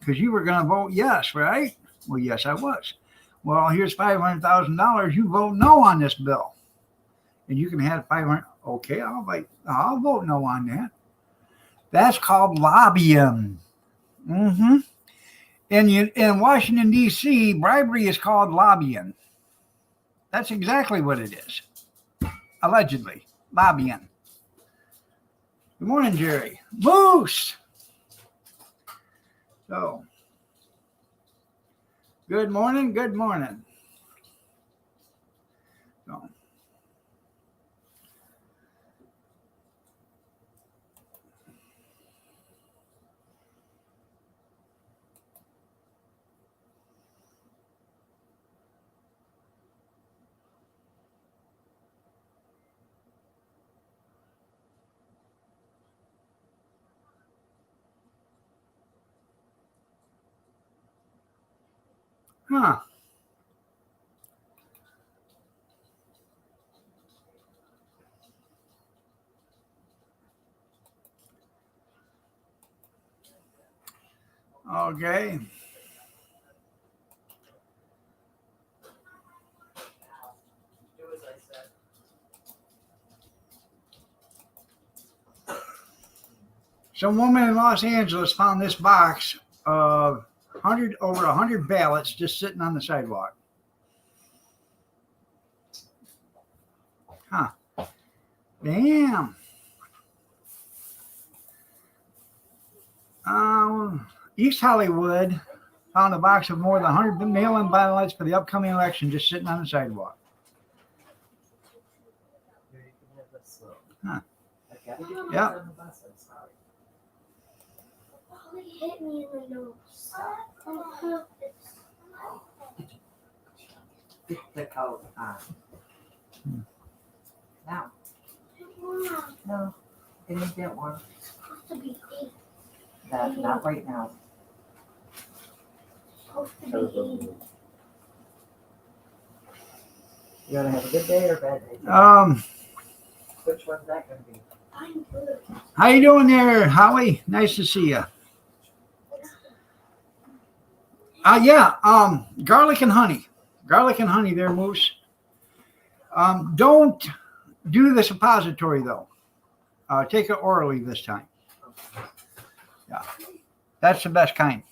because you were going to vote yes, right? Well, yes, I was. Well, here's $500,000. You vote no on this bill. And you can have 500. Okay, I'll vote no on that. That's called lobbying. Mm-hmm. In Washington, D.C., bribery is called lobbying. That's exactly what it is. Allegedly. Lobbying. Good morning, Jerry. Moose! So, good morning, good morning. So, huh. Okay. Do as I said. Some woman in Los Angeles found this box of over 100 ballots just sitting on the sidewalk. Huh. Damn. East Hollywood found a box of more than 100 mail-in ballots for the upcoming election just sitting on the sidewalk. Here, you can have this. Huh. I've got to get you Yeah. on the bus. I'm sorry. He hit me in the nose on purpose. Get the coat on. Now, Mom, no, I didn't get one. it's supposed to be eight. Not right now. It's supposed to be eight. You want to have a good day or a bad day? Which one's that going to be? I'm good. How you doing there, Howie? Nice to see you. Garlic and honey. Garlic and honey there, Moose. Don't do the suppository, though. Take it orally this time. Yeah, that's the best kind.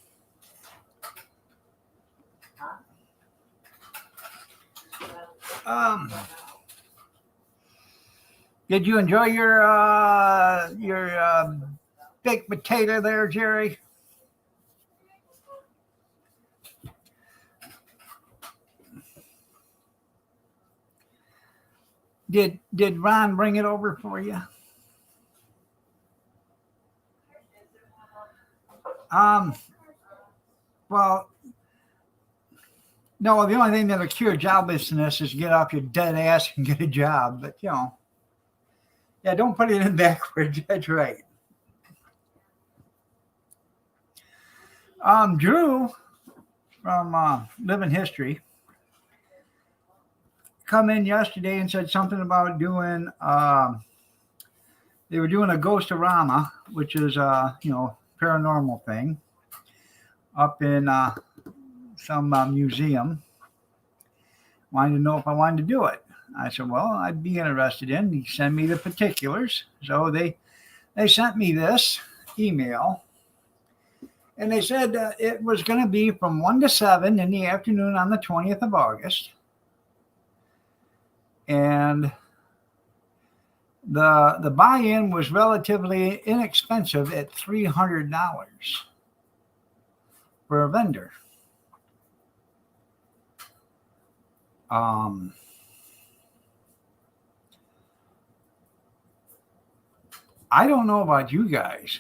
Did you enjoy your baked potato there, Jerry? Did Ron bring it over for you? Well, No, the only thing that'll cure joblessness is get off your dead ass and get a job. But yeah, don't put it in backwards. That's right. Drew from Living History come in yesterday and said something about doing. They were doing a Ghostorama, which is paranormal thing up in some museum. Wanted to know if I wanted to do it. I said, well, I'd be interested in. He sent me the particulars. So they sent me this email. And they said it was going to be from 1 to 7 in the afternoon on the 20th of August. And the buy-in was relatively inexpensive at $300 for a vendor. I don't know about you guys,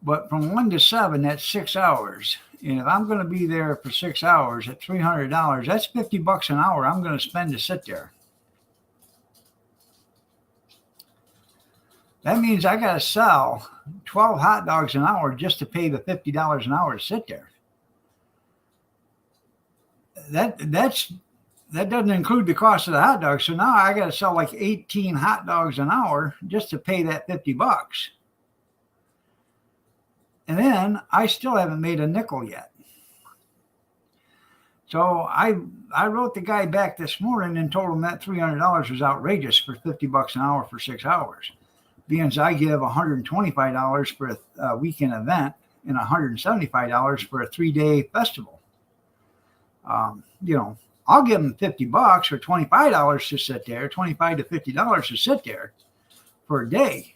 but from 1 to 7, that's 6 hours. And if I'm going to be there for 6 hours at $300, that's $50 an hour I'm going to spend to sit there. That means I got to sell 12 hot dogs an hour just to pay the $50 an hour to sit there. That doesn't include the cost of the hot dogs. So now I got to sell like 18 hot dogs an hour just to pay that $50. And then I still haven't made a nickel yet. So I wrote the guy back this morning and told him that $300 was outrageous for $50 an hour for 6 hours. Being as I give $125 for a weekend event and $175 for a 3-day festival. I'll give them $50 or $25 to sit there, $25 to $50 to sit there for a day.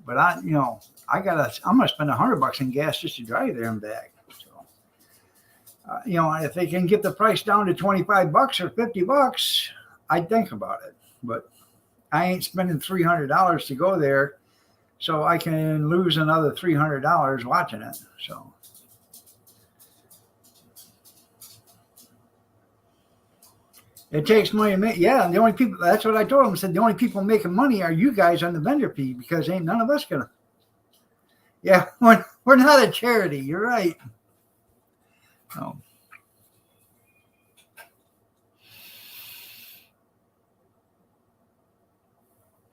But I'm gonna spend $100 in gas just to drive there and back. So, if they can get the price down to $25 or $50, I'd think about it. But I ain't spending $300 to go there, so I can lose another $300 watching it. So. It takes money to make. Yeah, the only people. That's what I told him. I said the only people making money are you guys on the vendor fee because ain't none of us gonna. Yeah, we're not a charity. You're right. Oh.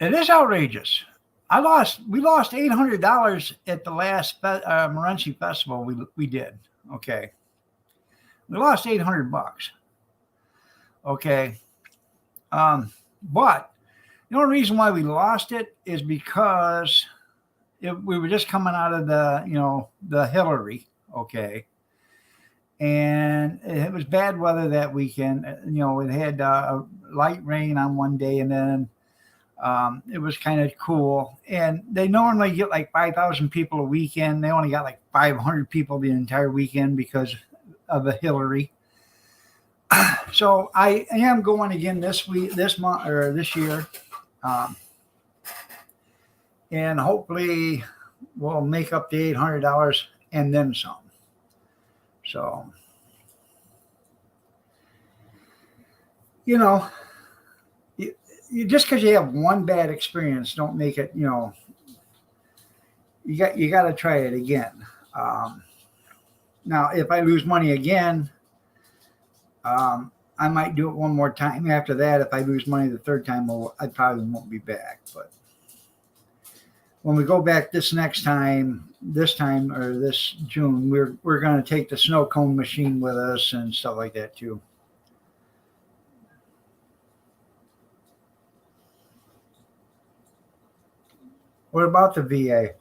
It is outrageous. We lost $800 at the last Morenci festival we did. Okay, we lost $800. Okay. But the only reason why we lost it is because we were just coming out of the Hillary. Okay. And it was bad weather that weekend. It had light rain on one day and then it was kind of cool. And they normally get like 5,000 people a weekend. They only got like 500 people the entire weekend because of the Hillary. So I am going again this month or this year, and hopefully we'll make up the $800 and then some. So, you just because you have one bad experience, don't make it. You got to try it again. Now, if I lose money again. I might do it one more time. After that, if I lose money the third time, I probably won't be back. But when we go back this June, we're going to take the snow cone machine with us and stuff like that too. What about the VA?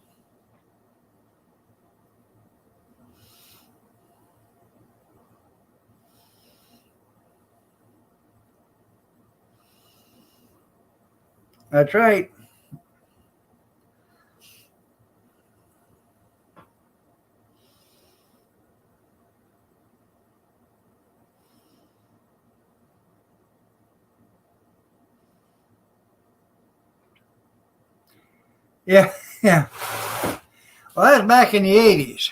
That's right. Yeah, yeah. Well, that's back in the 80s.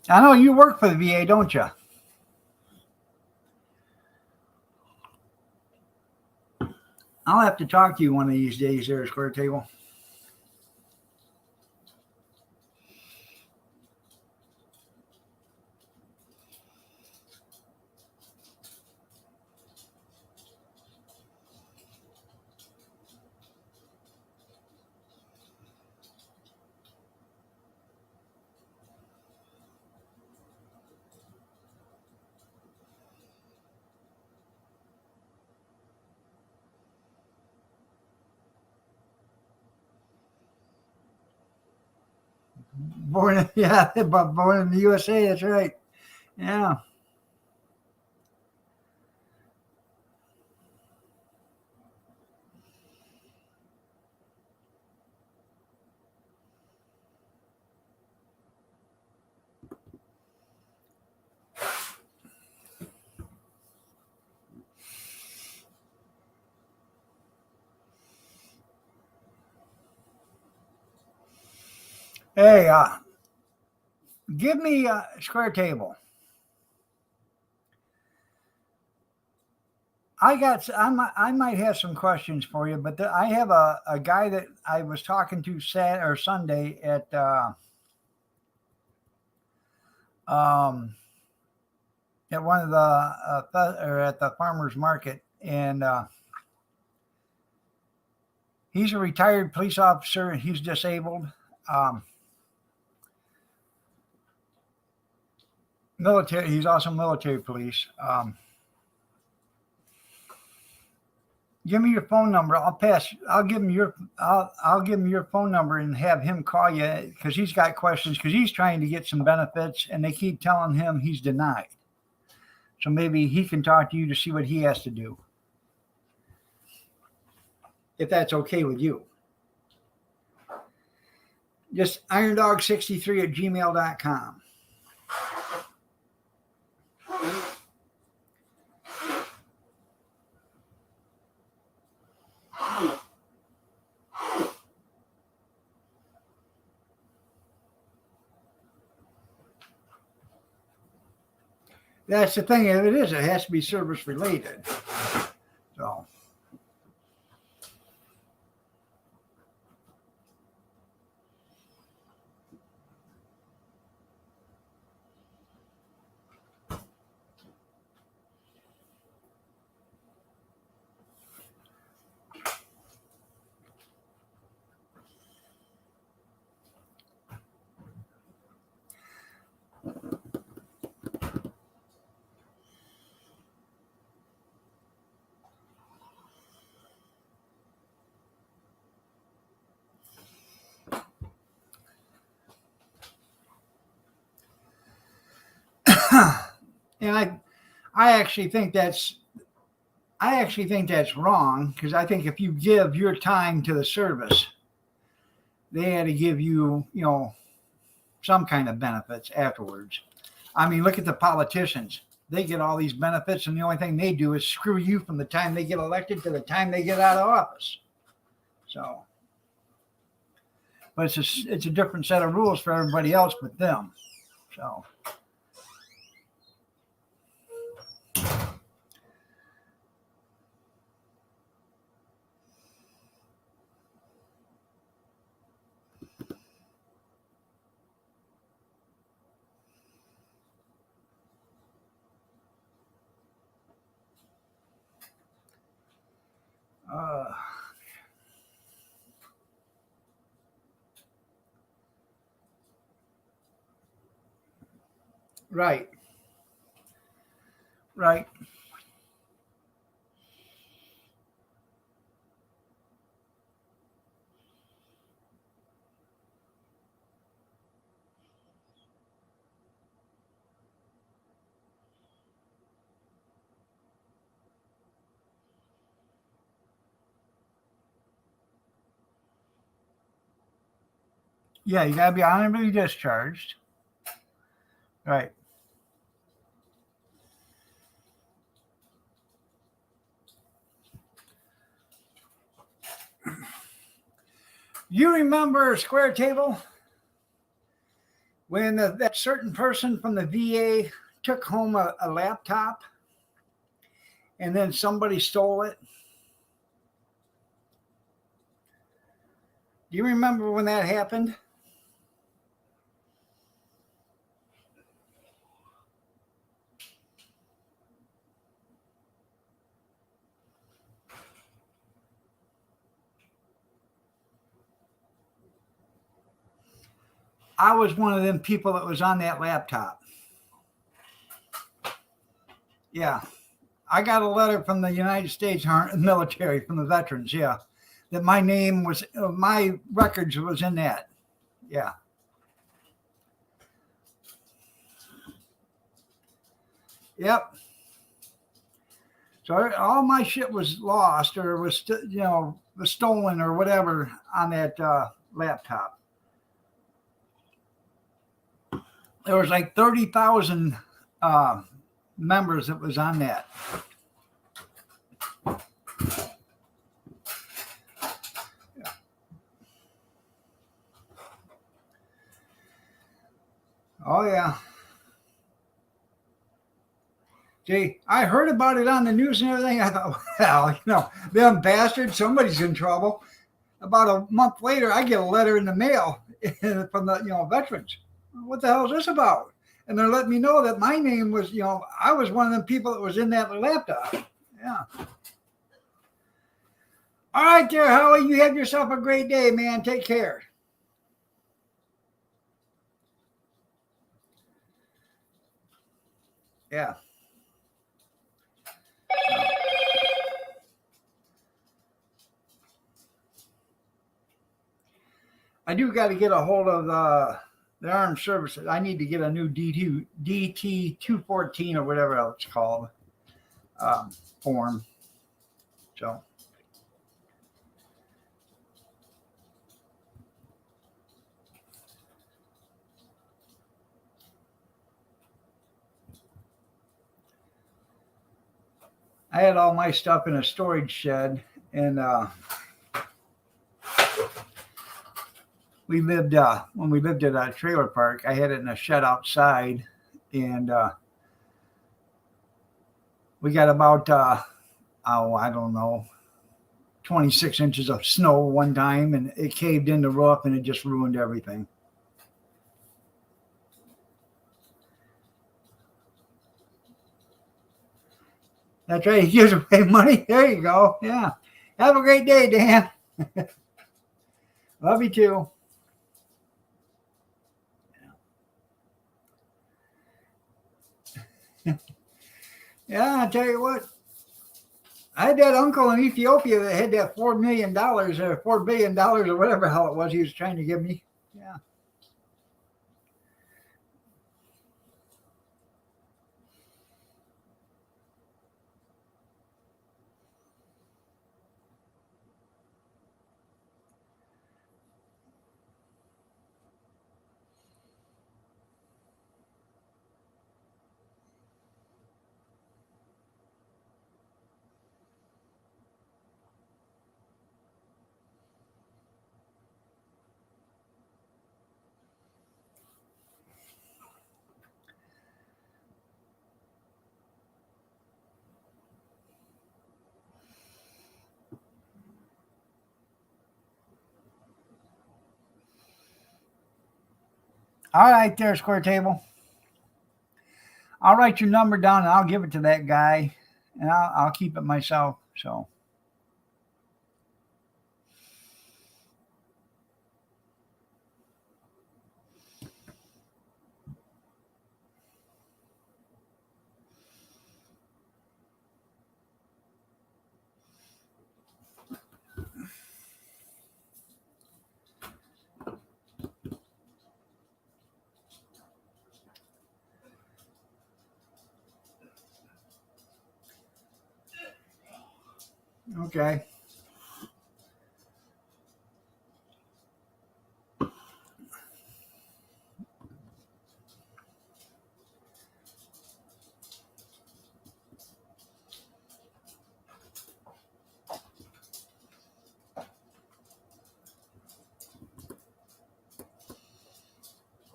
I know you work for the VA, don't you? I'll have to talk to you one of these days there, Square Table. Born in the USA, that's right. Yeah. Hey, give me a Square Table. I might have some questions for you, but I have a guy that I was talking to Sunday um, at one of the or at the farmers market, and he's a retired police officer. He's disabled. Military. He's also military police. Give me your phone number. I'll give him I'll give him your phone number and have him call you because he's got questions because he's trying to get some benefits and they keep telling him he's denied. So maybe he can talk to you to see what he has to do. If that's okay with you. Just irondog63@gmail.com. That's the thing. If it is, it has to be service related. So. And I actually think that's wrong because I think if you give your time to the service, they had to give you, some kind of benefits afterwards. I mean, look at the politicians. They get all these benefits, and the only thing they do is screw you from the time they get elected to the time they get out of office. So, but it's a different set of rules for everybody else but them. So. Uh, right. Right. Yeah, you gotta be honorably discharged. Right. You remember Square Table? when that certain person from the VA took home a laptop and then somebody stole it. Do you remember when that happened? I was one of them people that was on that laptop. Yeah. I got a letter from the United States military, from the veterans, yeah, that my name was, my records was in that. Yeah. Yep. So all my shit was lost or was, was stolen or whatever on that laptop. There was like 30,000 members that was on that. Oh, yeah. See, I heard about it on the news and everything. I thought, well, them bastards, somebody's in trouble. About a month later, I get a letter in the mail from the, veterans. What the hell is this about? And they're letting me know that my name was, I was one of them people that was in that laptop. Yeah. All right, there, Howie. You have yourself a great day, man. Take care. Yeah. I do got to get a hold of the armed services. I need to get a new DT 214 or whatever else it's called form. So. I had all my stuff in a storage shed, and we lived when we lived at a trailer park. I had it in a shed outside, and we got about I don't know, 26 inches of snow one time, and it caved in the roof, and it just ruined everything. That's right. He gives away money. There you go. Yeah. Have a great day, Dan. Love you too. Yeah, I tell you what. I had that uncle in Ethiopia that had that $4 million or $4 billion or whatever the hell it was he was trying to give me. Yeah. All right, there, Square Table. I'll write your number down and I'll give it to that guy, and I'll keep it myself. So. Okay.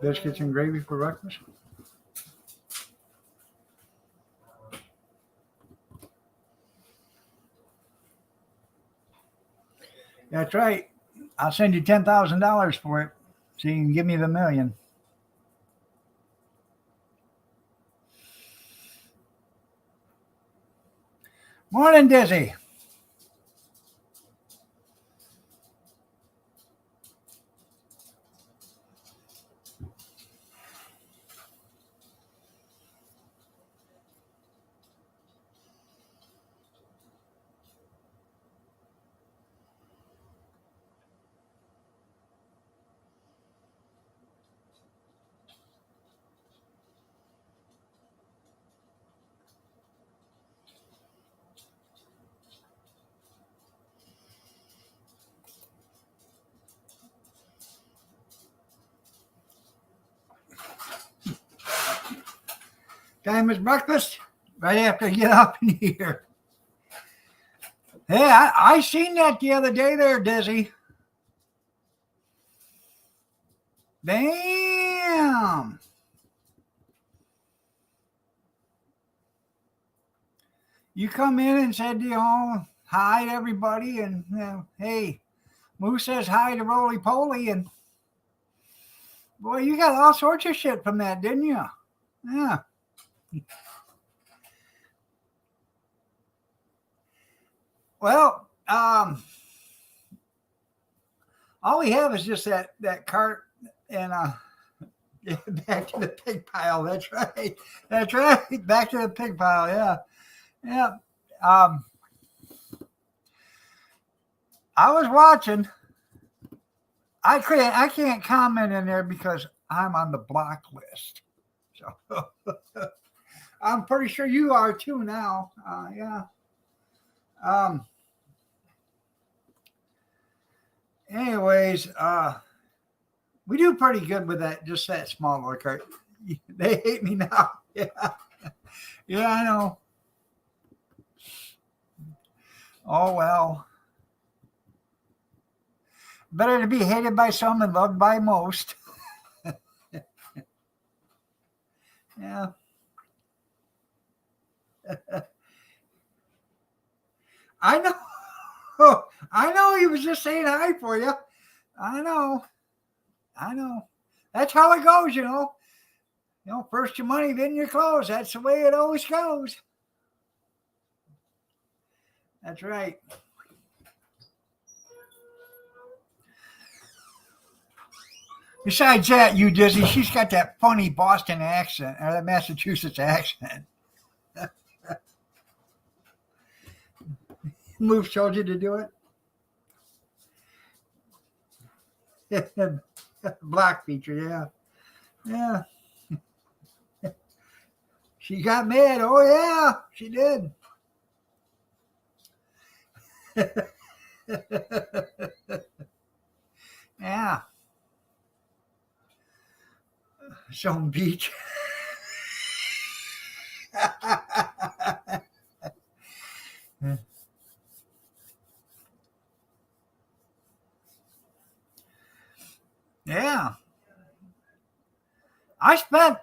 Biscuits and gravy for breakfast. That's right. I'll send you $10,000 for it, so you can give me the million. Morning, Dizzy. Time is breakfast. Right after I get up in here. Hey, I seen that the other day there, Dizzy. Damn. You come in and said, hi to everybody, and hey, Moose says hi to Roly Poly, and boy, you got all sorts of shit from that, didn't you? Yeah. Well, all we have is just that cart and back to the pig pile. That's right. That's right. Back to the pig pile. Yeah. Yeah. I was watching. I can't comment in there because I'm on the block list. So I'm pretty sure you are too now. Yeah. Anyways, we do pretty good with that. Just that small little cart. They hate me now. Yeah. Yeah, I know. Oh well. Better to be hated by some and loved by most. Yeah. I know. I know he was just saying hi for you. I know. That's how it goes, first your money, then your clothes. That's the way it always goes. That's right. Besides that, you Dizzy, she's got that funny Boston accent or that Massachusetts accent. Move told you to do it. Black feature, yeah. Yeah. She got mad. Oh yeah, she did. Yeah. Some beach. Yeah. I spent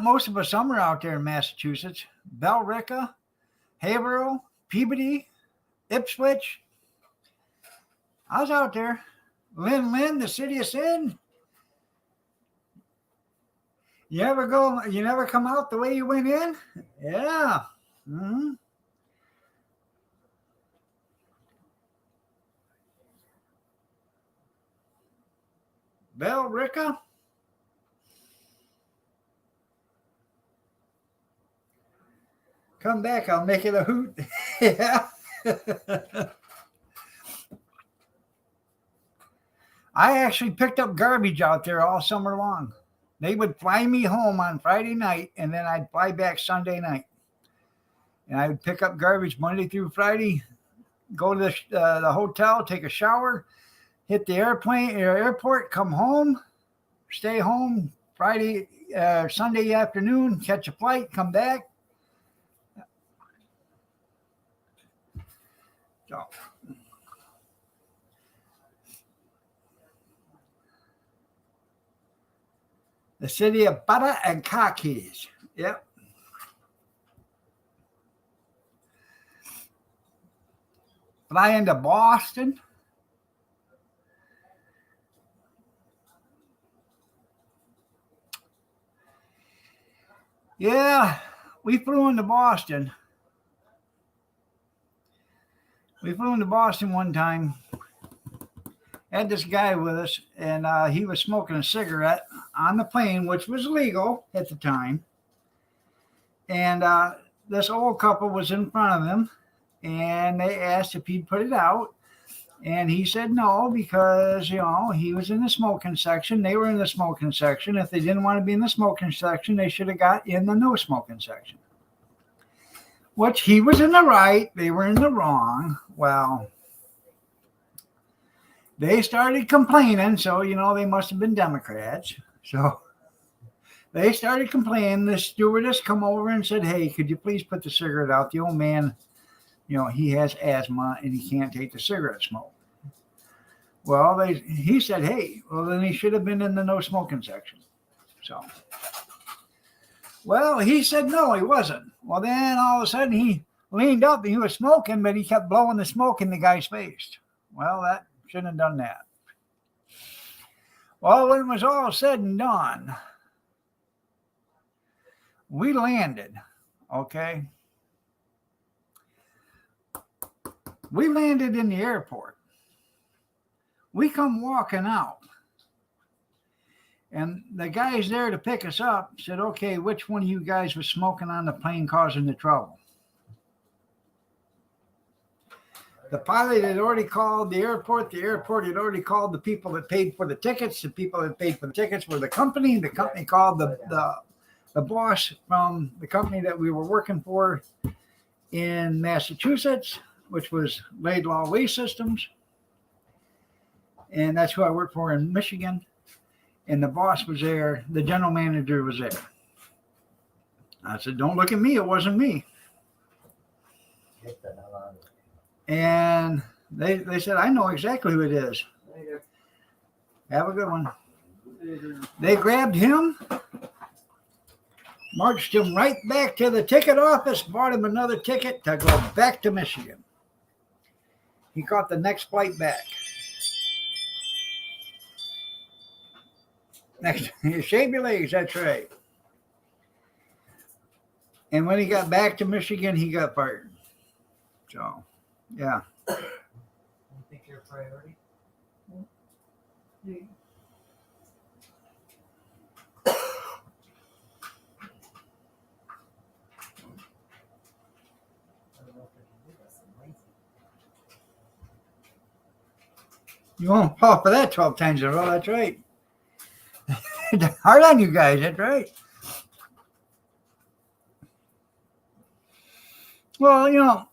most of the summer out there in Massachusetts. Billerica, Haverhill, Peabody, Ipswich. I was out there. Lynn, the city of sin. You never come out the way you went in? Yeah. Mm-hmm. Billerica. Come back, I'll make it a hoot. Yeah. I actually picked up garbage out there all summer long. They would fly me home on Friday night, and then I'd fly back Sunday night. And I would pick up garbage Monday through Friday, go to the hotel, take a shower, hit the airport, come home, stay home Friday, Sunday afternoon, catch a flight, come back. So, The city of butter and car keys. Yep. Fly into Boston. Yeah, we flew into Boston. We flew into Boston one time. Had this guy with us, and he was smoking a cigarette on the plane, which was legal at the time. And this old couple was in front of him, and they asked if he'd put it out. And he said no, because, you know, he was in the smoking section. They were in the smoking section. If they didn't want to be in the smoking section, they should have got in the no smoking section. Which he was in the right. They were in the wrong. Well, they started complaining. So, you know, they must have been Democrats. So they started complaining. The stewardess come over and said, hey, could you please put the cigarette out? The old man, you know, he has asthma and he can't take the cigarette smoke. Well, he said, hey, well, then he should have been in the no smoking section. So, well, he said, no, he wasn't. Well, then all of a sudden he leaned up and he was smoking, but he kept blowing the smoke in the guy's face. Well, that shouldn't have done that. Well, when it was all said and done, we landed, okay? We landed in the airport. We come walking out. And the guys there to pick us up said, okay, which one of you guys was smoking on the plane causing the trouble? The pilot had already called the airport. The airport had already called the people that paid for the tickets. The people that paid for the tickets were the company. The company called the boss from the company that we were working for in Massachusetts, which was Laidlaw Waste Systems. And that's who I worked for in Michigan. And the boss was there. The general manager was there. I said, don't look at me. It wasn't me. And they said, I know exactly who it is. Have a good one. They grabbed him, marched him right back to the ticket office, bought him another ticket to go back to Michigan. He caught the next flight back. Next, shave your legs, that's right. And when he got back to Michigan, he got fired. So, yeah. You think you're a priority? You won't fall for that 12 times in a row, that's right. Hard on you guys, that's right. Well, you know,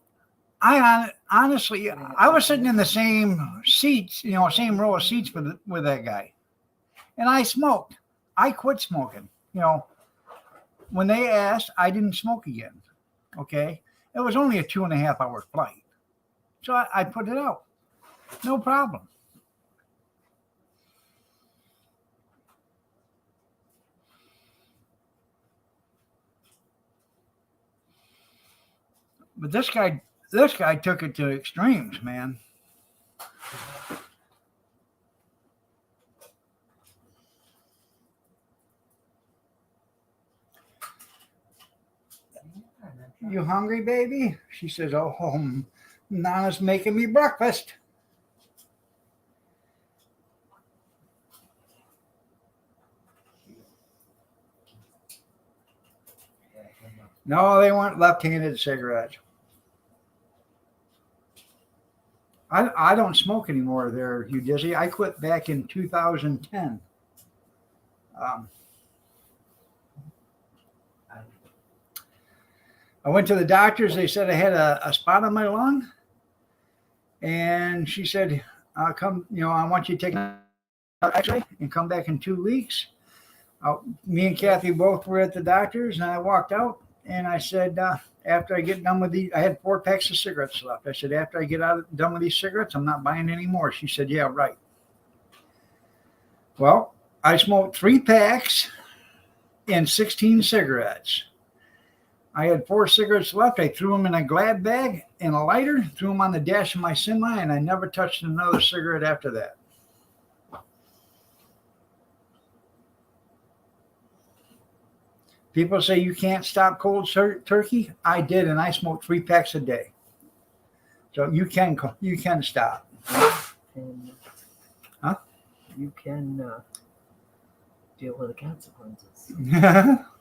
I honestly, I was sitting in the same seats, you know, same row of seats with that guy. And I smoked. I quit smoking. You know, when they asked, I didn't smoke again. Okay. It was only a 2.5 hour flight. So I put it out. No problem. But this guy took it to extremes, man. You hungry, baby? She says, oh, Nana's making me breakfast. No, they weren't left-handed cigarettes. I don't smoke anymore there, you dizzy. I quit back in 2010. I went to the doctors. They said I had a spot on my lung. And she said, come, you know, I want you to take an x-ray and come back in 2 weeks. Me and Kathy both were at the doctor's, and I walked out. And I said, after I get done with these, I had 4 packs of cigarettes left. I said, after I get done with these cigarettes, I'm not buying any more. She said, yeah, right. Well, I smoked 3 packs and 16 cigarettes. I had 4 cigarettes left. I threw them in a Glad bag and a lighter, threw them on the dash of my semi, and I never touched another cigarette after that. People say you can't stop cold turkey. I did, and I smoked 3 packs a day. So you can stop. And Huh? you can deal with the consequences.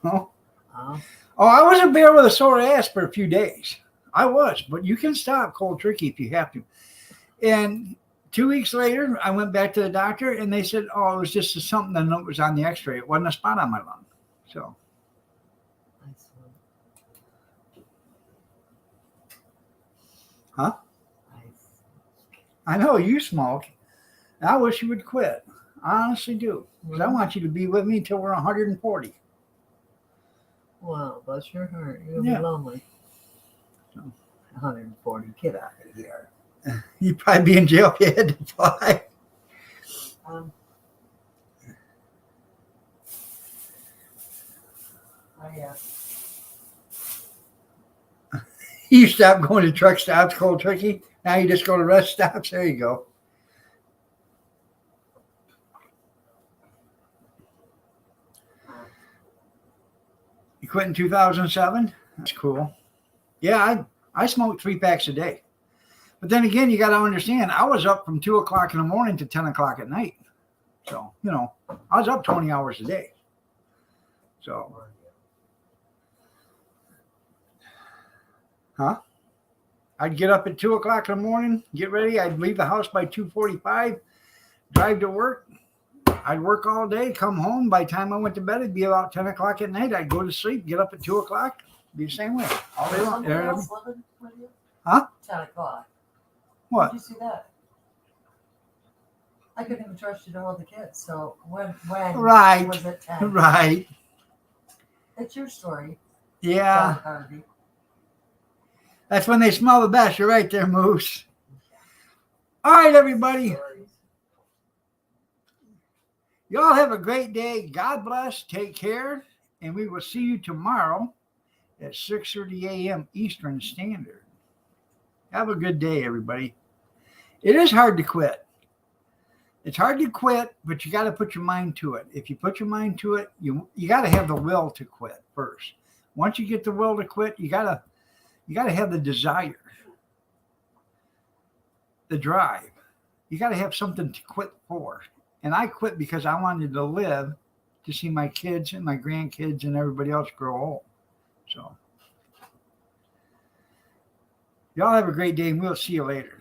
Oh, Uh, I was a bear with a sore ass for a few days. I was, but you can stop cold turkey if you have to. And 2 weeks later, I went back to the doctor, and they said, "Oh, it was just something that was on the X-ray. It wasn't a spot on my lung." So. Excellent. Huh? I know you smoke. I wish you would quit. I honestly do. Because I want you to be with me until we're 140. Wow, bless your heart. You'll Yeah. be lonely. So. 140. Get out of here. You'd probably be in jail if you had to fly. You stopped going to truck stops, cold turkey. Now you just go to rest stops. There you go. You quit in 2007? That's cool. Yeah, I smoked 3 packs a day. But then again, you got to understand, I was up from 2 o'clock in the morning to 10 o'clock at night. So, I was up 20 hours a day. So, I'd get up at 2 o'clock in the morning, get ready. I'd leave the house by 2:45, drive to work. I'd work all day, come home. By the time I went to bed, it'd be about 10 o'clock at night. I'd go to sleep, get up at 2 o'clock, be the same way all day long. Somebody else living with you? Huh? 10 o'clock. What? Did you see that? I couldn't even trust you to hold the kids. So when Right. was it 10? Right. It's your story. Yeah. Harvey. That's when they smell the best. You're right there, Moose. All right, everybody. Y'all have a great day. God bless. Take care. And we will see you tomorrow at 6:30 a.m. Eastern Standard. Have a good day, everybody. It is hard to quit. It's hard to quit, but you got to put your mind to it. If you put your mind to it, you got to have the will to quit first. Once you get the will to quit, you got to have the desire, the drive. You got to have something to quit for. And I quit because I wanted to live to see my kids and my grandkids and everybody else grow old. So, y'all have a great day, and we'll see you later.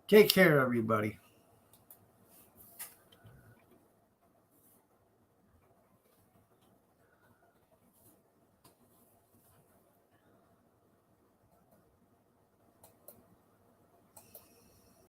Take care, everybody.